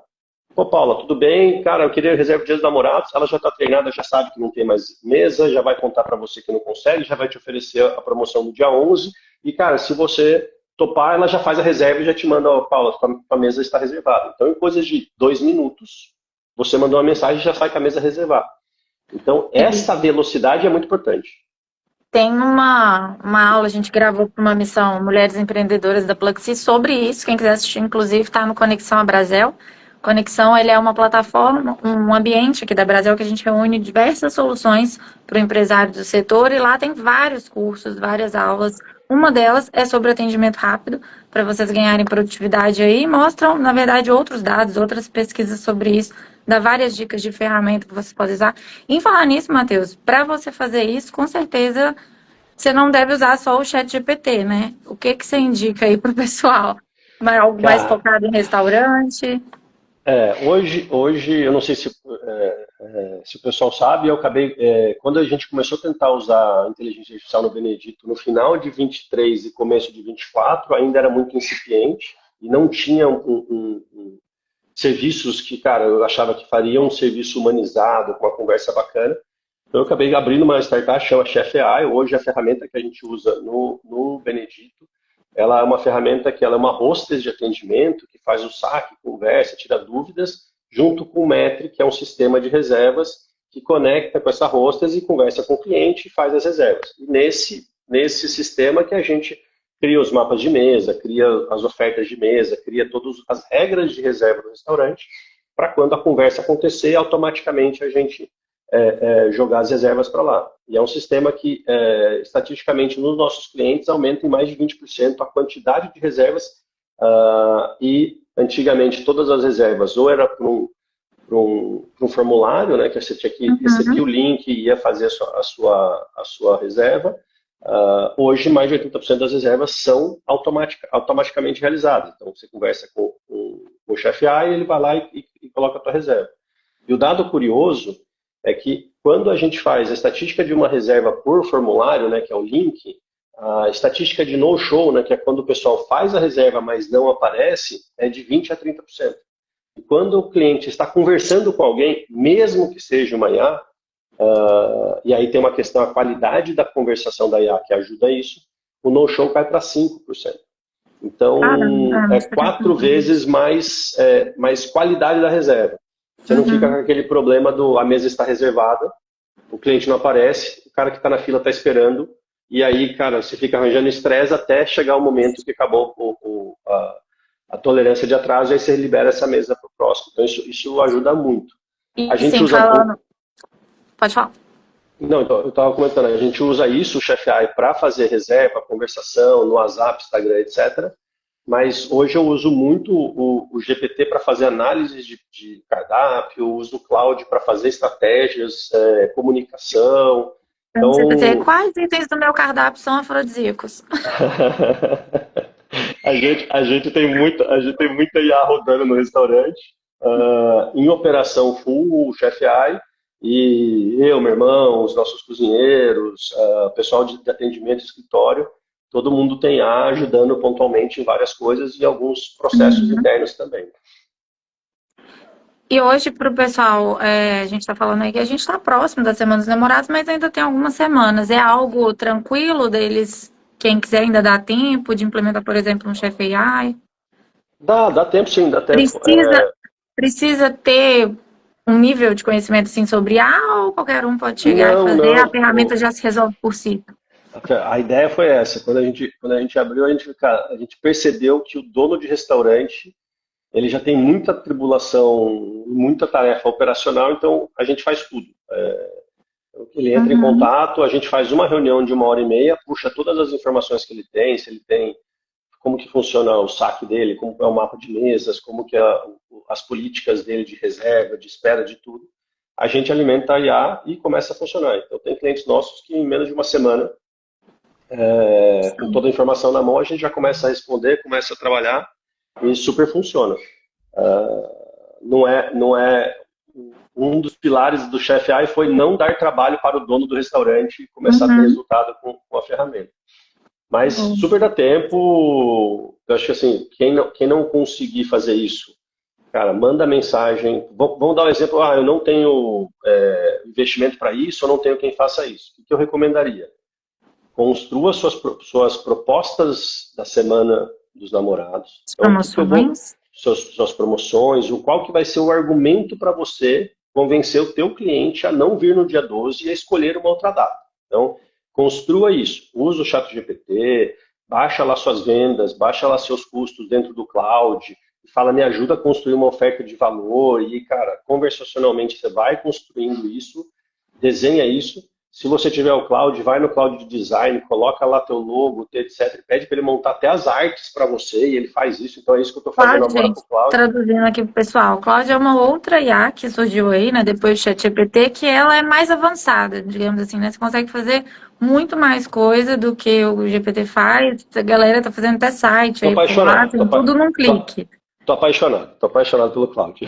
pô, Paula, tudo bem? Cara, eu queria reserva de Dia dos Namorados. Ela já está treinada, já sabe que não tem mais mesa, já vai contar para você que não consegue, já vai te oferecer a promoção do dia 11. E, cara, se você topar, ela já faz a reserva e já te manda, ó, Paula, a mesa está reservada. Então, em coisas de 2 minutos, você mandou uma mensagem e já sai com a mesa reservada. Então, essa velocidade é muito importante. Tem uma aula, a gente gravou para uma missão Mulheres Empreendedoras da Pluxee sobre isso. Quem quiser assistir, inclusive, está no Conexão a Brasel. Conexão, ele é uma plataforma, um ambiente aqui da Brasel que a gente reúne diversas soluções para o empresário do setor e lá tem vários cursos, várias aulas. Uma delas é sobre atendimento rápido, para vocês ganharem produtividade aí. Mostram, na verdade, outros dados, outras pesquisas sobre isso, dá várias dicas de ferramenta que você pode usar. Em falar nisso, Matheus, para você fazer isso, com certeza você não deve usar só o chat GPT, né? O que que você indica aí pro pessoal? Algo mais Cara, focado em restaurante? hoje, eu não sei se o pessoal sabe, eu acabei, quando a gente começou a tentar usar a inteligência artificial no Benedito, no final de 23 e começo de 24, ainda era muito incipiente e não tinha serviços que, cara, eu achava que fariam um serviço humanizado, com uma conversa bacana. Então, eu acabei abrindo uma startup, chama Chef AI. Hoje, a ferramenta que a gente usa no Benedito, ela é uma ferramenta que ela é uma hostess de atendimento, que faz o saque, conversa, tira dúvidas, junto com o Metri, que é um sistema de reservas que conecta com essa hostess e conversa com o cliente e faz as reservas. E nesse sistema que a gente cria os mapas de mesa, cria as ofertas de mesa, cria todas as regras de reserva do restaurante. para quando a conversa acontecer, automaticamente a gente jogar as reservas para lá. E é um sistema que, estatisticamente, nos nossos clientes, aumenta em mais de 20% a quantidade de reservas, e antigamente todas as reservas ou era para um formulário, né, que você tinha que receber o link e ia fazer a sua reserva. Hoje, mais de 80% das reservas são automaticamente realizadas. Então, você conversa com o chefe A e ele vai lá e coloca a tua reserva. E o dado curioso é que quando a gente faz a estatística de uma reserva por formulário, né, que é o link, a estatística de no-show, né, que é quando o pessoal faz a reserva, mas não aparece, é de 20% a 30%. E quando o cliente está conversando com alguém, mesmo que seja uma IA, e aí tem uma questão, a qualidade da conversação da IA que ajuda isso, o no-show cai para 5%. Então, é 4 vezes mais qualidade da reserva. Você não fica com aquele problema a mesa está reservada, o cliente não aparece, o cara que está na fila está esperando, e aí, cara, você fica arranjando estresse até chegar o momento que acabou a tolerância de atraso, e aí você libera essa mesa para o próximo. Então, isso ajuda muito. E a gente sim, usa... Pode falar. Não, então, eu estava comentando, a gente usa isso, o Chef AI, para fazer reserva, conversação, no WhatsApp, Instagram, etc. Mas hoje eu uso muito o GPT para fazer análises de cardápio, eu uso o Cloud para fazer estratégias, comunicação. Então... GPT, quais itens do meu cardápio são afrodisíacos? a gente tem muita IA rodando no restaurante, em operação full, o Chef AI, e eu, meu irmão, os nossos cozinheiros, o pessoal de atendimento, escritório, todo mundo tem IA ajudando pontualmente em várias coisas e alguns processos internos também. E hoje, para o pessoal, a gente está falando aí que a gente está próximo da Semana dos Namorados, mas ainda tem algumas semanas. É algo tranquilo deles, quem quiser ainda dá tempo de implementar, por exemplo, um Chef AI? Dá tempo sim, dá tempo. Precisa ter um nível de conhecimento assim, sobre IA ou qualquer um pode chegar e fazer, a ferramenta já se resolve por si? A ideia foi essa. Quando a gente abriu, a gente percebeu que o dono de restaurante ele já tem muita tribulação, muita tarefa operacional, então a gente faz tudo. Ele entra em contato, a gente faz uma reunião de 1h30, puxa todas as informações que ele tem, se ele tem, como que funciona o saque dele, como é o mapa de mesas, como que as políticas dele de reserva, de espera, de tudo. A gente alimenta a IA e começa a funcionar. Então tem clientes nossos que em menos de uma semana, com toda a informação na mão, a gente já começa a responder, começa a trabalhar, e super funciona. Não é um dos pilares do Chef AI foi não dar trabalho para o dono do restaurante e começar a ter resultado com a ferramenta. Mas super dá tempo. Eu acho que assim, quem não conseguir fazer isso, cara, manda mensagem. Vamos dar um exemplo. Eu não tenho investimento para isso, eu não tenho quem faça isso. O que eu recomendaria? Construa suas propostas da semana dos namorados. Então, suas promoções, qual que vai ser o argumento para você convencer o teu cliente a não vir no dia 12 e a escolher uma outra data. Então, construa isso. Usa o ChatGPT, baixa lá suas vendas, baixa lá seus custos dentro do cloud, e fala, me ajuda a construir uma oferta de valor, e, cara, conversacionalmente você vai construindo isso, desenha isso. Se você tiver o cloud, vai no cloud de design, coloca lá teu logo, etc. Pede para ele montar até as artes para você e ele faz isso. Então é isso que eu estou fazendo agora com o cloud. Traduzindo aqui para o pessoal, o cloud é uma outra IA que surgiu aí, né, depois do ChatGPT, que ela é mais avançada, digamos assim, né? Você consegue fazer muito mais coisa do que o GPT faz. A galera está fazendo até site aí, tudo num clique. Tô apaixonado pelo cloud.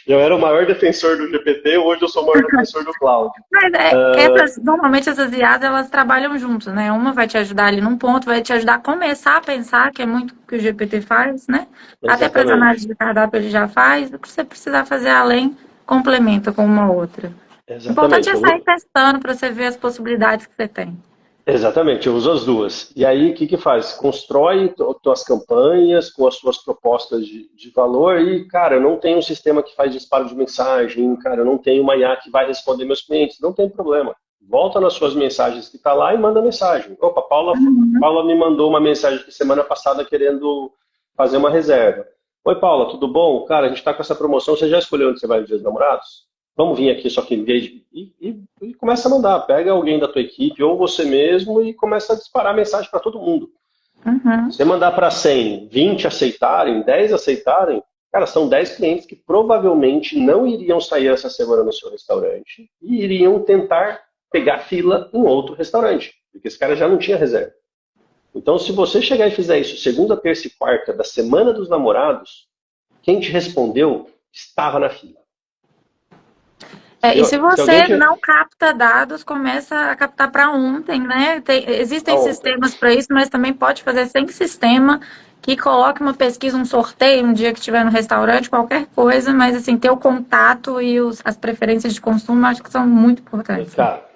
Eu era o maior defensor do GPT, hoje eu sou o maior defensor do cloud. Mas normalmente essas IAs, elas trabalham juntas, né? Uma vai te ajudar ali num ponto, vai te ajudar a começar a pensar, que é muito o que o GPT faz, né? Exatamente. Até para as análises de cardápio ele já faz, o que você precisar fazer além, complementa com uma outra. Exatamente. O importante é sair testando para você ver as possibilidades que você tem. Exatamente, eu uso as duas. E aí, o que faz? Constrói tuas campanhas com as suas propostas de valor e, cara, eu não tenho um sistema que faz disparo de mensagem, cara, eu não tenho uma IA que vai responder meus clientes, não tem problema. Volta nas suas mensagens que está lá e manda mensagem. Opa, Paula me mandou uma mensagem aqui semana passada querendo fazer uma reserva. Oi, Paula, tudo bom? Cara, a gente está com essa promoção. Você já escolheu onde você vai no Dia dos Namorados? Vamos vir aqui, só que em vez de... E começa a mandar. Pega alguém da tua equipe ou você mesmo e começa a disparar mensagem para todo mundo. Uhum. Você mandar para 100, 20 aceitarem, 10 aceitarem, cara, são 10 clientes que provavelmente não iriam sair essa semana no seu restaurante e iriam tentar pegar fila em outro restaurante, porque esse cara já não tinha reserva. Então, se você chegar e fizer isso segunda, terça e quarta da semana dos namorados, quem te respondeu estava na fila. E se Se alguém você te... não capta dados, começa a captar para ontem, né? Existem Ontem. sistemas para isso, mas também pode fazer sem sistema, que coloque uma pesquisa, um sorteio, um dia que estiver no restaurante, qualquer coisa, mas assim, ter o contato e as preferências de consumo, acho que são muito importantes. Cara,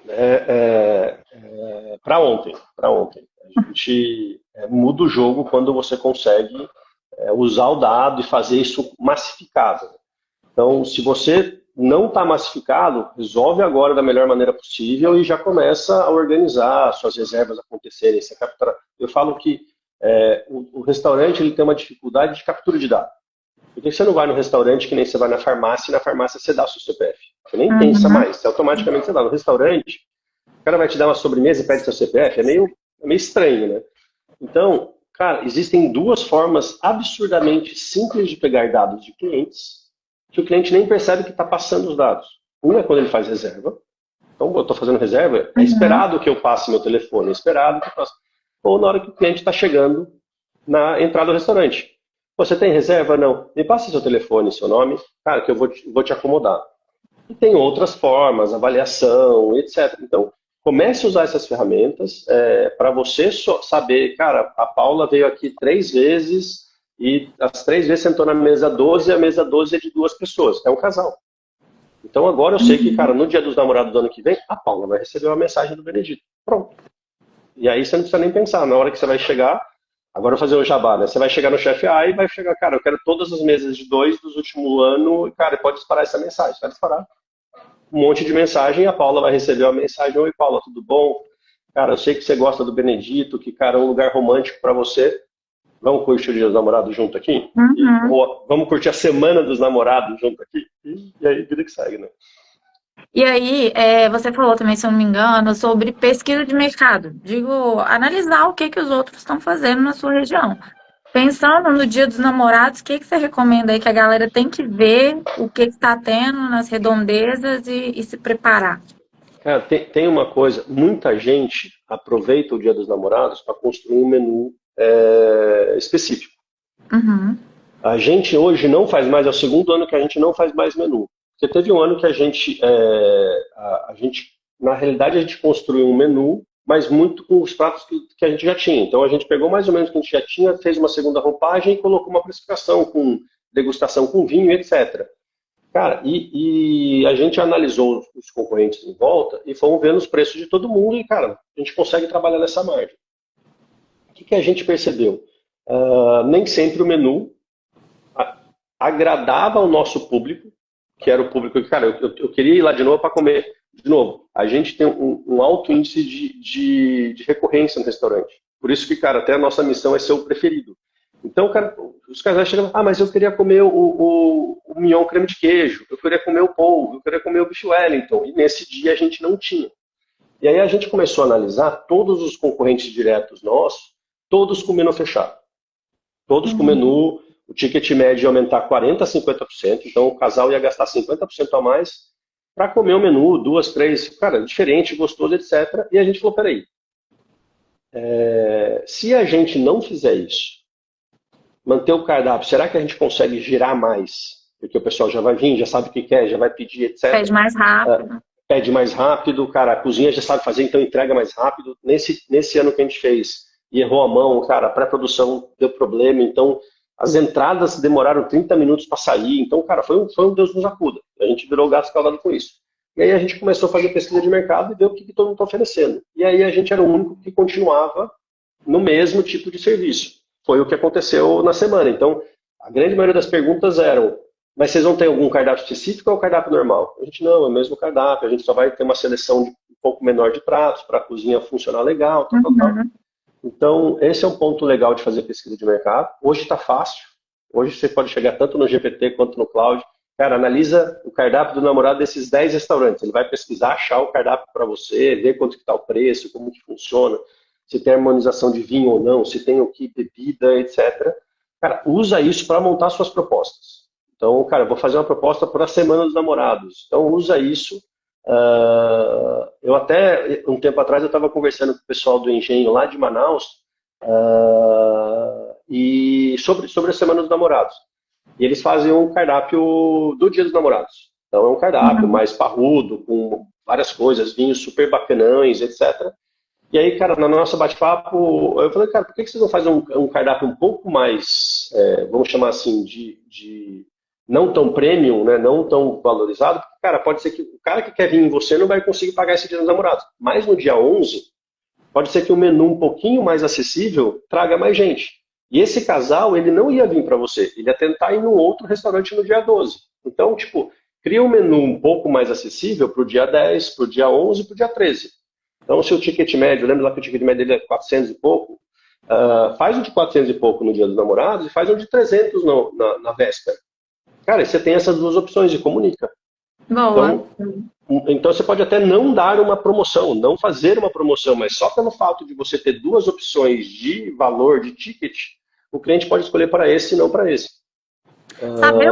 para ontem, para ontem. A gente muda o jogo quando você consegue usar o dado e fazer isso massificado. Então, se você não está massificado, resolve agora da melhor maneira possível e já começa a organizar suas reservas acontecerem. Você captura... Eu falo que o restaurante ele tem uma dificuldade de captura de dados. Porque você não vai no restaurante que nem você vai na farmácia e na farmácia você dá o seu CPF. Você nem pensa mais, você automaticamente você dá. No restaurante, o cara vai te dar uma sobremesa e pede seu CPF, é meio estranho, né? Então, cara, existem duas formas absurdamente simples de pegar dados de clientes que o cliente nem percebe que está passando os dados. Um é quando ele faz reserva. Então, eu estou fazendo reserva, é esperado que eu passe meu telefone, é esperado que eu passe. Ou na hora que o cliente está chegando na entrada do restaurante. Você tem reserva? Não. Me passa seu telefone, seu nome, cara, que eu vou te acomodar. E tem outras formas, avaliação, etc. Então, comece a usar essas ferramentas para você saber, cara, a Paula veio aqui 3 vezes e as 3 vezes sentou na mesa 12 e a mesa 12 é de 2 pessoas. É um casal. Então agora eu sei que, cara, no dia dos namorados do ano que vem, a Paula vai receber uma mensagem do Benedito. Pronto. E aí você não precisa nem pensar. Na hora que você vai chegar, agora eu vou fazer o jabá, né? Você vai chegar no chefe A e vai chegar, cara, eu quero todas as mesas de 2 dos últimos anos, e, cara, pode disparar essa mensagem. Vai disparar um monte de mensagem, a Paula vai receber uma mensagem: oi, Paula, tudo bom? Cara, eu sei que você gosta do Benedito, que, cara, é um lugar romântico para você. Vamos curtir o Dia dos Namorados junto aqui? Ou vamos curtir a Semana dos Namorados junto aqui? E aí, vida que segue, né? E aí, você falou também, se eu não me engano, sobre pesquisa de mercado. Digo, analisar o que que os outros estão fazendo na sua região. Pensando no Dia dos Namorados, o que que você recomenda aí que a galera tem que ver, o que está tendo nas redondezas e se preparar? Cara, tem uma coisa, muita gente aproveita o Dia dos Namorados para construir um menu específico. Uhum. A gente hoje não faz mais, é o segundo ano que a gente não faz mais menu. Porque teve um ano que a gente, na realidade, a gente construiu um menu, mas muito com os pratos que a gente já tinha. Então a gente pegou mais ou menos o que a gente já tinha, fez uma segunda roupagem e colocou uma precificação com degustação com vinho, etc. Cara, e a gente analisou os concorrentes em volta e fomos vendo os preços de todo mundo e, cara, a gente consegue trabalhar nessa margem. O que a gente percebeu? Nem sempre o menu agradava ao nosso público, que era o público que, cara, eu queria ir lá de novo para comer de novo. A gente tem um alto índice de recorrência no restaurante. Por isso que, cara, até a nossa missão é ser o preferido. Então, cara, os casais chegam, mas eu queria comer o mignon creme de queijo, eu queria comer o polvo, eu queria comer o bife Wellington. E nesse dia a gente não tinha. E aí a gente começou a analisar todos os concorrentes diretos nossos, todos com menu fechado. Todos com menu, o ticket médio ia aumentar 40% a 50%, então o casal ia gastar 50% a mais para comer o menu, 2, 3, cara, diferente, gostoso, etc. E a gente falou, peraí, se a gente não fizer isso, manter o cardápio, será que a gente consegue girar mais? Porque o pessoal já vai vir, já sabe o que quer, já vai pedir, etc. Pede mais rápido. Pede mais rápido, cara, a cozinha já sabe fazer, então entrega mais rápido. Nesse ano que a gente fez e errou a mão, cara, a pré-produção deu problema, então as entradas demoraram 30 minutos para sair, então, cara, foi um Deus nos acuda. A gente virou gato escaldado com isso. E aí a gente começou a fazer pesquisa de mercado e ver o que todo mundo está oferecendo. E aí a gente era o único que continuava no mesmo tipo de serviço. Foi o que aconteceu na semana. Então, a grande maioria das perguntas eram: mas vocês vão ter algum cardápio específico ou cardápio normal? A gente, não, é o mesmo cardápio, a gente só vai ter uma seleção um pouco menor de pratos para a cozinha funcionar legal, tal. Então, esse é um ponto legal de fazer pesquisa de mercado. Hoje está fácil. Hoje você pode chegar tanto no GPT quanto no Cloud. Cara, analisa o cardápio do namorado desses 10 restaurantes. Ele vai pesquisar, achar o cardápio para você, ver quanto que está o preço, como que funciona, se tem harmonização de vinho ou não, se tem o que bebida, etc. Cara, usa isso para montar suas propostas. Então, cara, eu vou fazer uma proposta para a Semana dos Namorados. Então, usa isso. Eu até, um tempo atrás, eu estava conversando com o pessoal do Engenho lá de Manaus, e sobre a Semana dos Namorados. E eles fazem um cardápio do Dia dos Namorados. Então é um cardápio mais parrudo, com várias coisas, vinhos super bacanães, etc. E aí, cara, na nossa bate-papo, eu falei, cara, por que vocês não fazem um cardápio um pouco mais, vamos chamar assim, de não tão premium, né, não tão valorizado? Porque, cara, pode ser que o cara que quer vir em você não vai conseguir pagar esse Dia dos Namorados. Mas no dia 11, pode ser que o menu um pouquinho mais acessível traga mais gente. E esse casal, ele não ia vir para você, ele ia tentar ir num outro restaurante no dia 12. Então, tipo, cria um menu um pouco mais acessível para o dia 10, para o dia 11 e para o dia 13. Então, se o ticket médio, lembra lá que o ticket médio dele é 400 e pouco, faz um de 400 e pouco no dia dos namorados e faz um de 300 na véspera. Cara, e você tem essas duas opções e comunica. Boa. Então você pode até não dar uma promoção, não fazer uma promoção, mas só pelo fato de você ter duas opções de valor, de ticket, o cliente pode escolher para esse e não para esse. Saber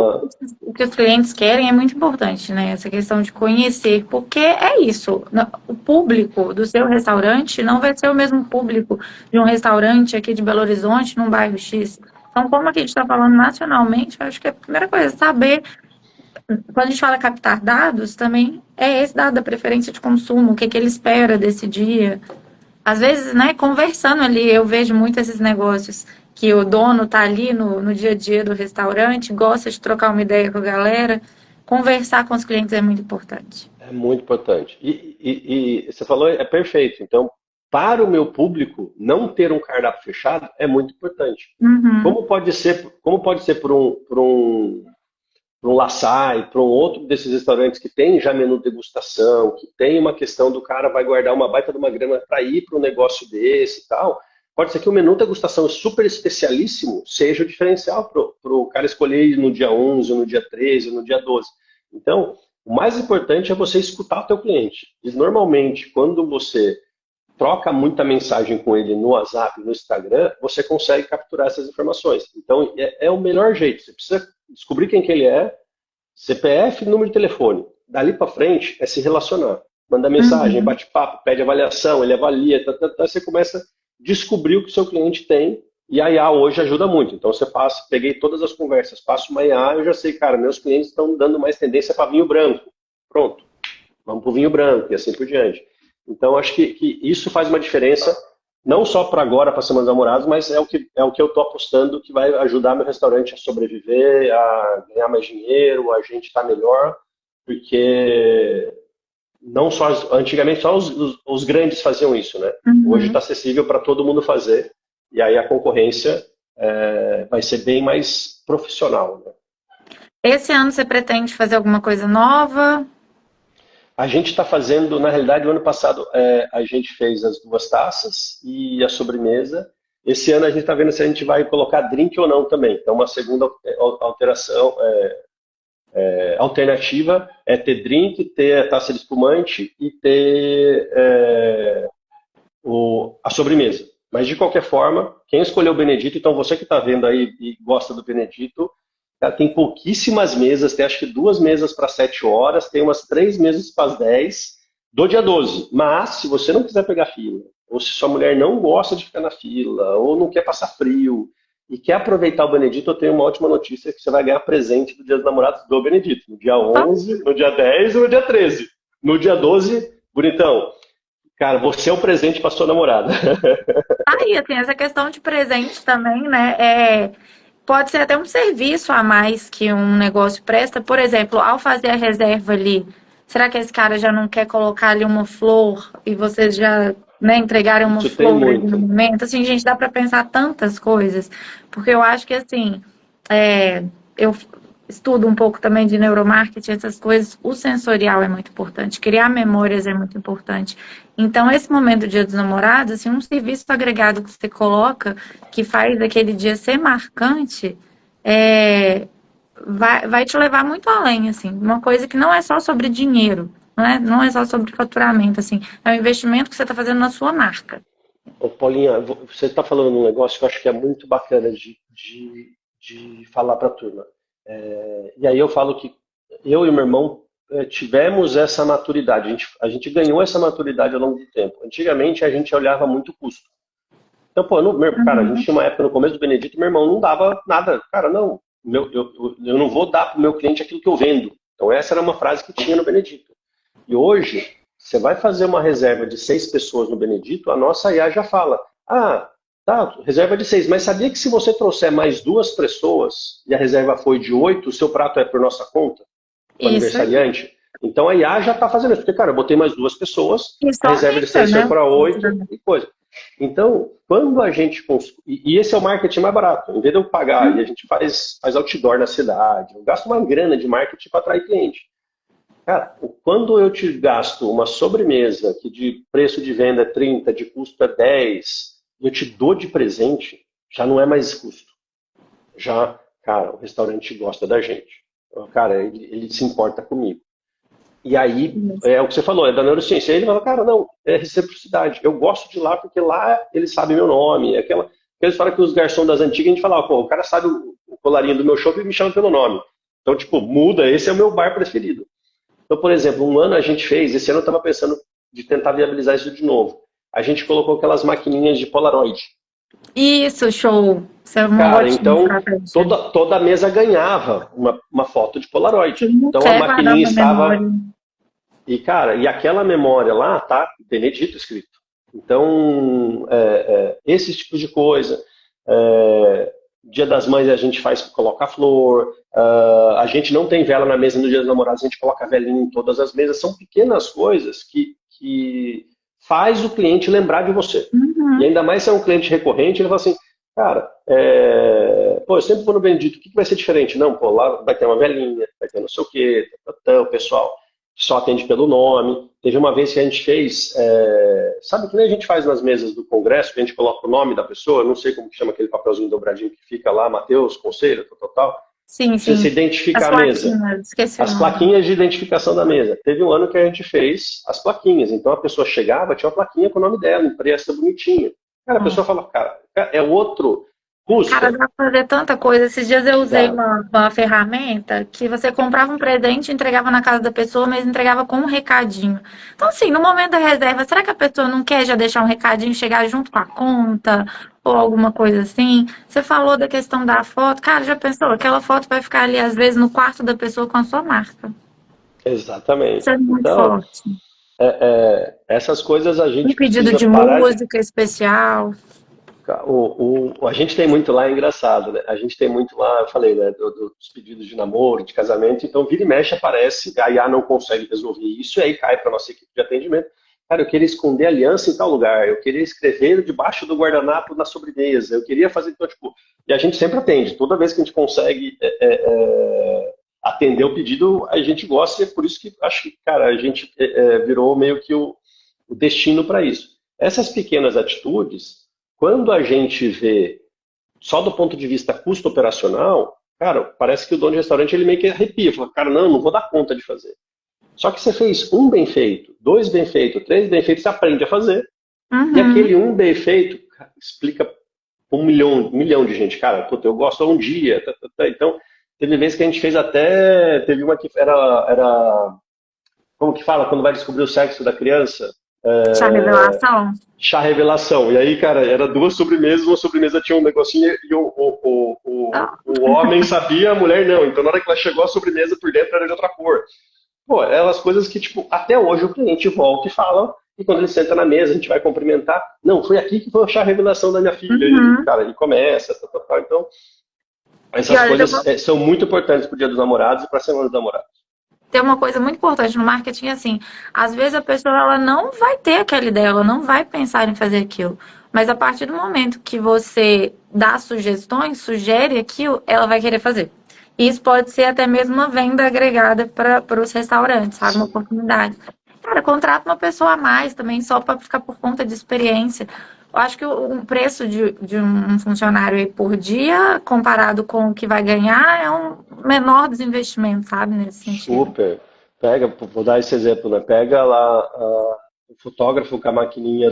o que os clientes querem é muito importante, né? Essa questão de conhecer, porque é isso. O público do seu restaurante não vai ser o mesmo público de um restaurante aqui de Belo Horizonte, num bairro X. Então, como a gente está falando nacionalmente, eu acho que a primeira coisa é saber. Quando a gente fala captar dados, também é esse dado da preferência de consumo, o que ele espera desse dia. Às vezes, né, conversando ali, eu vejo muito esses negócios que o dono tá ali no dia a dia do restaurante, gosta de trocar uma ideia com a galera. Conversar com os clientes é muito importante. É muito importante. E você falou, é perfeito. Então, para o meu público, não ter um cardápio fechado é muito importante. Uhum. Como pode ser para um Laçai, para um outro desses restaurantes que tem já menu degustação, que tem uma questão do cara vai guardar uma baita de uma grana para ir para um negócio desse e tal. Pode ser que o menu degustação super especialíssimo seja o diferencial para o cara escolher ir no dia 11, no dia 13, no dia 12. Então, o mais importante é você escutar o teu cliente. E normalmente, quando você troca muita mensagem com ele no WhatsApp, no Instagram, você consegue capturar essas informações. Então, é o melhor jeito. Você precisa descobrir quem que ele é, CPF, número de telefone. Dali para frente é se relacionar. Manda mensagem, bate papo, pede avaliação, ele avalia, você começa a descobrir o que o seu cliente tem, e a IA hoje ajuda muito. Então você peguei todas as conversas, passo uma IA, eu já sei, cara, meus clientes estão dando mais tendência para vinho branco. Pronto, vamos para o vinho branco e assim por diante. Então acho que isso faz uma diferença, não só para agora, para Semana dos Namorados, mas é o que eu estou apostando que vai ajudar meu restaurante a sobreviver, a ganhar mais dinheiro, a gente estar melhor, porque não só antigamente só os grandes faziam isso, né? Hoje está acessível para todo mundo fazer, e aí a concorrência vai ser bem mais profissional, né? Esse ano você pretende fazer alguma coisa nova? A gente está fazendo, na realidade, o ano passado a gente fez as duas taças e a sobremesa. Esse ano a gente está vendo se a gente vai colocar drink ou não também. Então, uma segunda alteração, alternativa é ter drink, ter a taça de espumante e ter a sobremesa. Mas, de qualquer forma, quem escolheu o Benedito, então você que está vendo aí e gosta do Benedito, tem pouquíssimas mesas, tem acho que 2 mesas para 7 horas, tem umas 3 mesas para as 10 do dia 12. Mas, se você não quiser pegar fila, ou se sua mulher não gosta de ficar na fila, ou não quer passar frio, e quer aproveitar o Benedito, eu tenho uma ótima notícia, que você vai ganhar presente do Dia dos Namorados do Benedito, no dia 11, no dia 10 e no dia 13. No dia 12, bonitão, cara, você é um presente para sua namorada. E assim, essa questão de presente também, né, pode ser até um serviço a mais que um negócio presta. Por exemplo, ao fazer a reserva ali, será que esse cara já não quer colocar ali uma flor e vocês já, né, entregarem uma Isso tem flor ali muito. no momento? Assim, gente, dá para pensar tantas coisas. Porque eu acho que, assim, eu estudo um pouco também de neuromarketing, essas coisas. O sensorial é muito importante, criar memórias é muito importante. Então, esse momento do Dia dos Namorados, assim, um serviço agregado que você coloca, que faz aquele dia ser marcante, é, vai te levar muito além, assim. Uma coisa que não é só sobre dinheiro, não é só sobre faturamento, assim. É um investimento que você está fazendo na sua marca. Ô, Paulinha, você está falando um negócio que eu acho que é muito bacana de falar para a turma. E aí eu falo que eu e meu irmão tivemos essa maturidade, a gente ganhou essa maturidade ao longo do tempo. Antigamente a gente olhava muito custo. Então, pô, cara, a gente Uhum. tinha uma época no começo do Benedito, meu irmão não dava nada. Cara, não, eu não vou dar para o meu cliente aquilo que eu vendo. Então essa era uma frase que tinha no Benedito. E hoje, você vai fazer uma reserva de 6 pessoas no Benedito, a nossa IA já fala: ah, tá, reserva de 6, mas sabia que se você trouxer mais 2 pessoas e a reserva foi de 8, o seu prato é por nossa conta, o Isso aí. aniversariante? Então a IA já está fazendo isso, porque, cara, eu botei mais 2 pessoas, Isso a reserva de aumenta, 6 foi né? para 8 e coisa. Então, quando a gente. E esse é o marketing mais barato. Em vez de eu pagar e a gente faz outdoor na cidade, eu gasto uma grana de marketing para atrair cliente. Cara, quando eu te gasto uma sobremesa que de preço de venda é 30, de custo é 10, e eu te dou de presente, já não é mais custo. Já, cara, o restaurante gosta da gente. Cara, ele se importa comigo. E aí, Isso. é o que você falou, é da neurociência. Aí ele fala, cara, não, é reciprocidade. Eu gosto de lá porque lá eles sabem meu nome. É aquela história que os garçons das antigas, a gente fala, pô, o cara sabe o colarinho do meu show e me chama pelo nome. Então, tipo, muda, esse é o meu bar preferido. Então, por exemplo, um ano a gente fez, esse ano eu estava pensando de tentar viabilizar isso de novo. A gente colocou aquelas maquininhas de Polaroid. Isso, show. Isso é uma Cara, ótima então estratégia. toda a mesa ganhava uma foto de Polaroid. Quem não Então a quer guardar maquininha uma estava. memória? E, cara, e aquela memória lá tá Benedito escrito. Então, esse tipo de coisa. Dia das Mães a gente faz colocar flor. A gente não tem vela na mesa no Dia dos Namorados, a gente coloca velinha em todas as mesas. São pequenas coisas que faz o cliente lembrar de você. E Uhum. ainda mais se é um cliente recorrente, ele fala assim, cara, pô, eu sempre vou no Benedito, o que vai ser diferente? Não, pô, lá vai ter uma velinha, vai ter não sei o quê, o pessoal só atende pelo nome. Teve uma vez que a gente fez, sabe que nem a gente faz nas mesas do Congresso, que a gente coloca o nome da pessoa, não sei como que chama aquele papelzinho dobradinho que fica lá, Matheus, conselho, tal, tal, tal. Sim, Precisa se sim. As identificar a mesa. plaquinhas, esqueci o As nome. plaquinhas de identificação da mesa. Teve um ano que a gente fez as plaquinhas. Então a pessoa chegava, tinha uma plaquinha com o nome dela, impressa bonitinha. Cara, a pessoa fala, cara, é outro, Cara, custa? dá pra fazer tanta coisa. Esses dias eu usei Dá. uma ferramenta que você comprava um presente, entregava na casa da pessoa, mas entregava com um recadinho. Então, assim, no momento da reserva, será que a pessoa não quer já deixar um recadinho, chegar junto com a conta ou alguma coisa assim? Você falou da questão da foto. Cara, já pensou? Aquela foto vai ficar ali, às vezes, no quarto da pessoa com a sua marca. Isso Exatamente. é muito Então, forte. essas coisas a Um gente pedido precisa de parar de. música especial. A gente tem muito lá, é engraçado, né? A gente tem muito lá, eu falei, né, dos pedidos de namoro, de casamento, então vira e mexe aparece, a IA não consegue resolver isso, e aí cai para nossa equipe de atendimento. Cara, eu queria esconder aliança em tal lugar, eu queria escrever debaixo do guardanapo na sobremesa, eu queria fazer, então, tipo, e a gente sempre atende, toda vez que a gente consegue atender o pedido, a gente gosta, e é por isso que acho que, cara, a gente virou meio que o destino para isso. Essas pequenas atitudes, quando a gente vê só do ponto de vista custo operacional, cara, parece que o dono de restaurante ele meio que arrepia, fala, cara, não vou dar conta de fazer. Só que você fez um bem feito, dois bem feitos, três bem feitos, você aprende a fazer. E Uhum. aquele um bem feito cara, explica para um milhão de gente. Cara, puta, eu gosto um dia. Tá, tá, tá. Então, teve vezes que a gente fez até. Teve uma que era. Como que fala quando vai descobrir o sexo da criança? Chá revelação? Chá revelação. E aí, cara, era 2 sobremesas, uma sobremesa tinha um negocinho e o homem sabia, a mulher não. Então, na hora que ela chegou, a sobremesa por dentro era de outra cor. Pô, é umas coisas que, tipo, até hoje o cliente volta e fala, e quando ele senta na mesa, a gente vai cumprimentar. Não, foi aqui que foi achar a revelação da minha filha. E, Uhum. cara, e começa, tal, tal, tal. Então, E essas olha, coisas são muito importantes pro Dia dos Namorados e pra Semana dos Namorados. tem uma coisa muito importante no marketing, assim, às vezes a pessoa ela não vai ter aquela ideia, ela não vai pensar em fazer aquilo. Mas a partir do momento que você dá sugestões, sugere aquilo, ela vai querer fazer. E isso pode ser até mesmo uma venda agregada para os restaurantes, sabe? Uma Sim. oportunidade. Cara, contrata uma pessoa a mais também, só para ficar por conta de experiência. eu acho que o preço de um funcionário aí por dia, comparado com o que vai ganhar, é um menor dos investimentos, sabe, nesse sentido. Super. Pega, vou dar esse exemplo, né? Pega lá o fotógrafo com a maquininha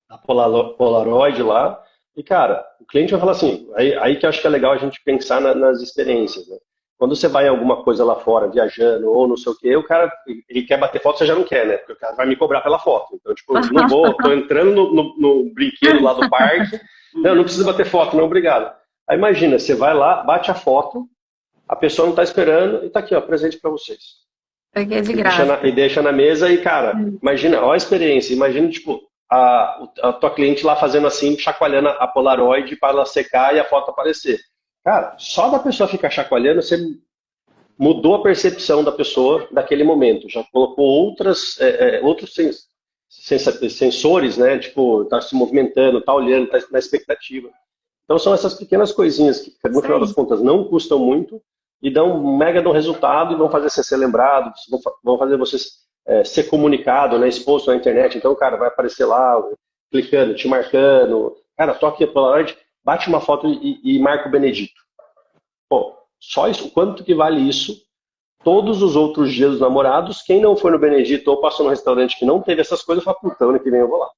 da Polaroid lá, e cara, o cliente vai falar assim, aí que eu acho que é legal a gente pensar nas experiências, né? Quando você vai em alguma coisa lá fora, viajando ou não sei o quê, o cara, ele quer bater foto, você já não quer, né? Porque o cara vai me cobrar pela foto. Então, tipo, não vou, tô entrando no brinquedo lá do parque, não precisa bater foto, não, obrigado. Aí imagina, você vai lá, bate a foto, a pessoa não está esperando e está aqui, ó, presente para vocês. Porque é de E deixa, graça. e deixa na mesa e, cara, imagina, ó a experiência, imagina, tipo, a tua cliente lá fazendo assim, chacoalhando a Polaroid para ela secar e a foto aparecer. Cara, só da pessoa ficar chacoalhando, você mudou a percepção da pessoa daquele momento, já colocou outros sensores, né, tipo, tá se movimentando, tá olhando, tá na expectativa. Então são essas pequenas coisinhas que, no Isso final das aí. contas, não custam muito e dão um mega de um resultado e vão fazer você ser lembrado, vão fazer você ser comunicado, né, exposto na internet. Então, cara, vai aparecer lá, clicando, te marcando. Cara, toque a Polaroid, bate uma foto e marca o Benedito. Pô, só isso, quanto que vale isso? Todos os outros dias dos namorados, quem não foi no Benedito ou passou no restaurante que não teve essas coisas, fala, puta, ano que vem eu vou lá.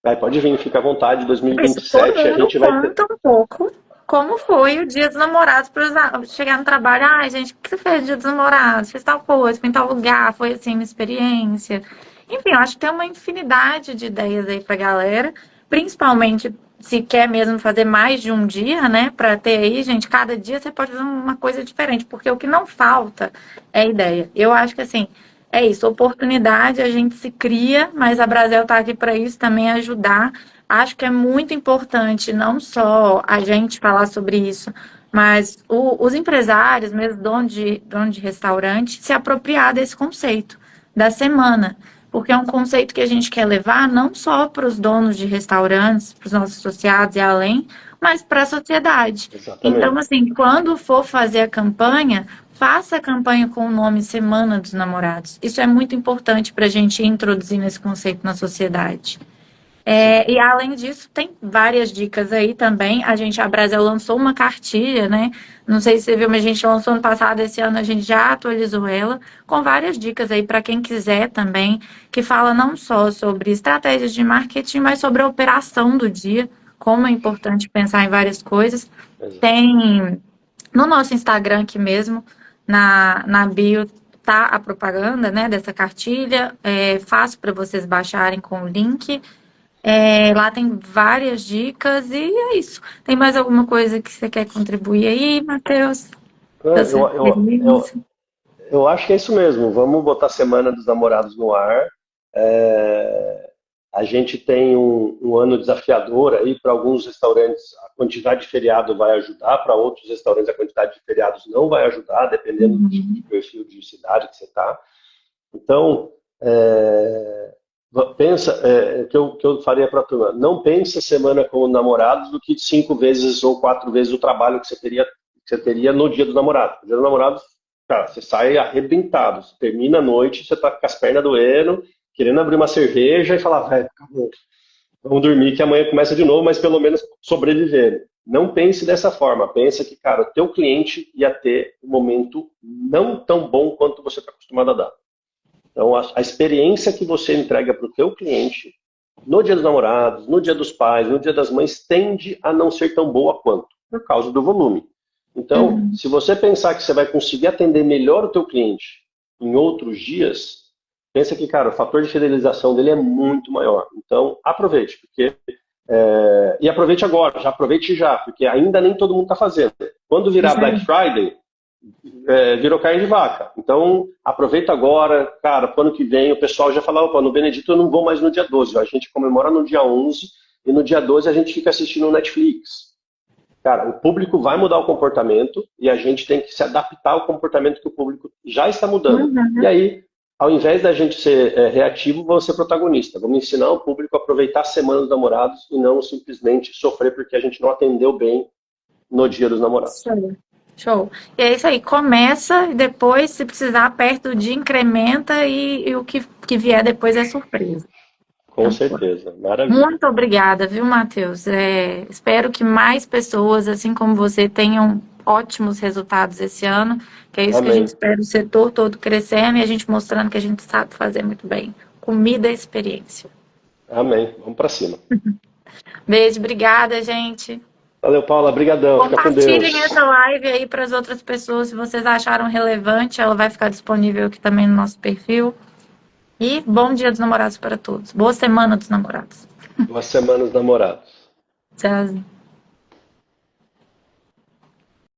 Aí pode vir, fica à vontade, Isso, todo 2027 a mundo gente vai ter. conta um pouco como foi o Dia dos Namorados para chegar no trabalho. Ai, gente, o que você fez no Dia dos Namorados? Fez tal coisa, foi em tal lugar, foi assim, uma experiência. Enfim, eu acho que tem uma infinidade de ideias aí pra galera, principalmente se quer mesmo fazer mais de um dia, né? Pra ter aí, gente, cada dia você pode fazer uma coisa diferente, porque o que não falta é ideia. Eu acho que assim, é isso, oportunidade a gente se cria, mas a Brasel tá aqui para isso também ajudar. Acho que é muito importante não só a gente falar sobre isso, mas os empresários, mesmo dono de restaurante, se apropriar desse conceito da semana. Porque é um conceito que a gente quer levar não só para os donos de restaurantes, para os nossos associados e além, mas para a sociedade. Então, Exatamente. assim, quando for fazer a campanha, faça a campanha com o nome Semana dos Namorados. Isso é muito importante para a gente introduzir esse conceito na sociedade. Sim. E além disso, tem várias dicas aí também. A Brasel lançou uma cartilha, né? Não sei se você viu, mas a gente lançou ano passado, esse ano a gente já atualizou ela, com várias dicas aí para quem quiser também, que fala não só sobre estratégias de marketing, mas sobre a operação do dia, como é importante pensar em várias coisas. Tem no nosso Instagram aqui mesmo, na bio, tá a propaganda, né, dessa cartilha. É fácil para vocês baixarem com o link. Lá tem várias dicas e é isso. Tem mais alguma coisa que você quer contribuir aí, Matheus? Da É, sua Eu, eu, eu, experiência? eu acho que é isso mesmo. Vamos botar a Semana dos Namorados no ar. É, a gente tem um ano desafiador aí para alguns restaurantes. A quantidade de feriado vai ajudar, para outros restaurantes a quantidade de feriados não vai ajudar, dependendo do tipo de Uhum. perfil de cidade que você está. Então, pensa, que eu faria para a turma, não pense a semana com namorados do que 5 vezes ou 4 vezes o trabalho que você teria no dia dos namorados. No dia dos namorados, cara, você sai arrebentado, você termina a noite, você tá com as pernas doendo, querendo abrir uma cerveja e falar, velho, acabou, vamos dormir que amanhã começa de novo, mas pelo menos sobreviver. Não pense dessa forma, pensa que, cara, o teu cliente ia ter um momento não tão bom quanto você está acostumado a dar. Então, a experiência que você entrega para o teu cliente no Dia dos Namorados, no Dia dos Pais, no Dia das Mães, tende a não ser tão boa quanto, por causa do volume. Então, Uhum. se você pensar que você vai conseguir atender melhor o teu cliente em outros dias, pensa que, cara, o fator de fidelização dele é muito maior. Então, aproveite, e aproveite agora, já aproveite já, porque ainda nem todo mundo está fazendo. Quando virar Isso Black aí. Friday, virou carne de vaca. Então, aproveita agora, cara, pro ano que vem, o pessoal já falava, opa, no Benedito eu não vou mais no dia 12, a gente comemora no dia 11 e no dia 12 a gente fica assistindo o Netflix. Cara, o público vai mudar o comportamento e a gente tem que se adaptar ao comportamento que o público já está mudando. E Uhum. aí, ao invés da gente ser reativo, vamos ser protagonista. Vamos ensinar o público a aproveitar a Semana dos Namorados e não simplesmente sofrer porque a gente não atendeu bem no Dia dos Namorados. Show. Show. E é isso aí. Começa e depois, se precisar, perto do dia, incrementa e o que vier depois é surpresa. Com certeza. Maravilha. Muito obrigada, viu, Matheus? Espero que mais pessoas, assim como você, tenham ótimos resultados esse ano, que é isso que a gente Amém. espera, o setor todo crescendo e a gente mostrando que a gente sabe fazer muito bem. Comida é experiência. Amém. Vamos para cima. Beijo, obrigada, gente. Valeu, Paula. Brigadão. Fica com Compartilhem Deus. essa live aí para as outras pessoas, se vocês acharam relevante, ela vai ficar disponível aqui também no nosso perfil. E bom Dia dos Namorados para todos. Boa semana dos namorados. Boas semanas, namorados. Tchau.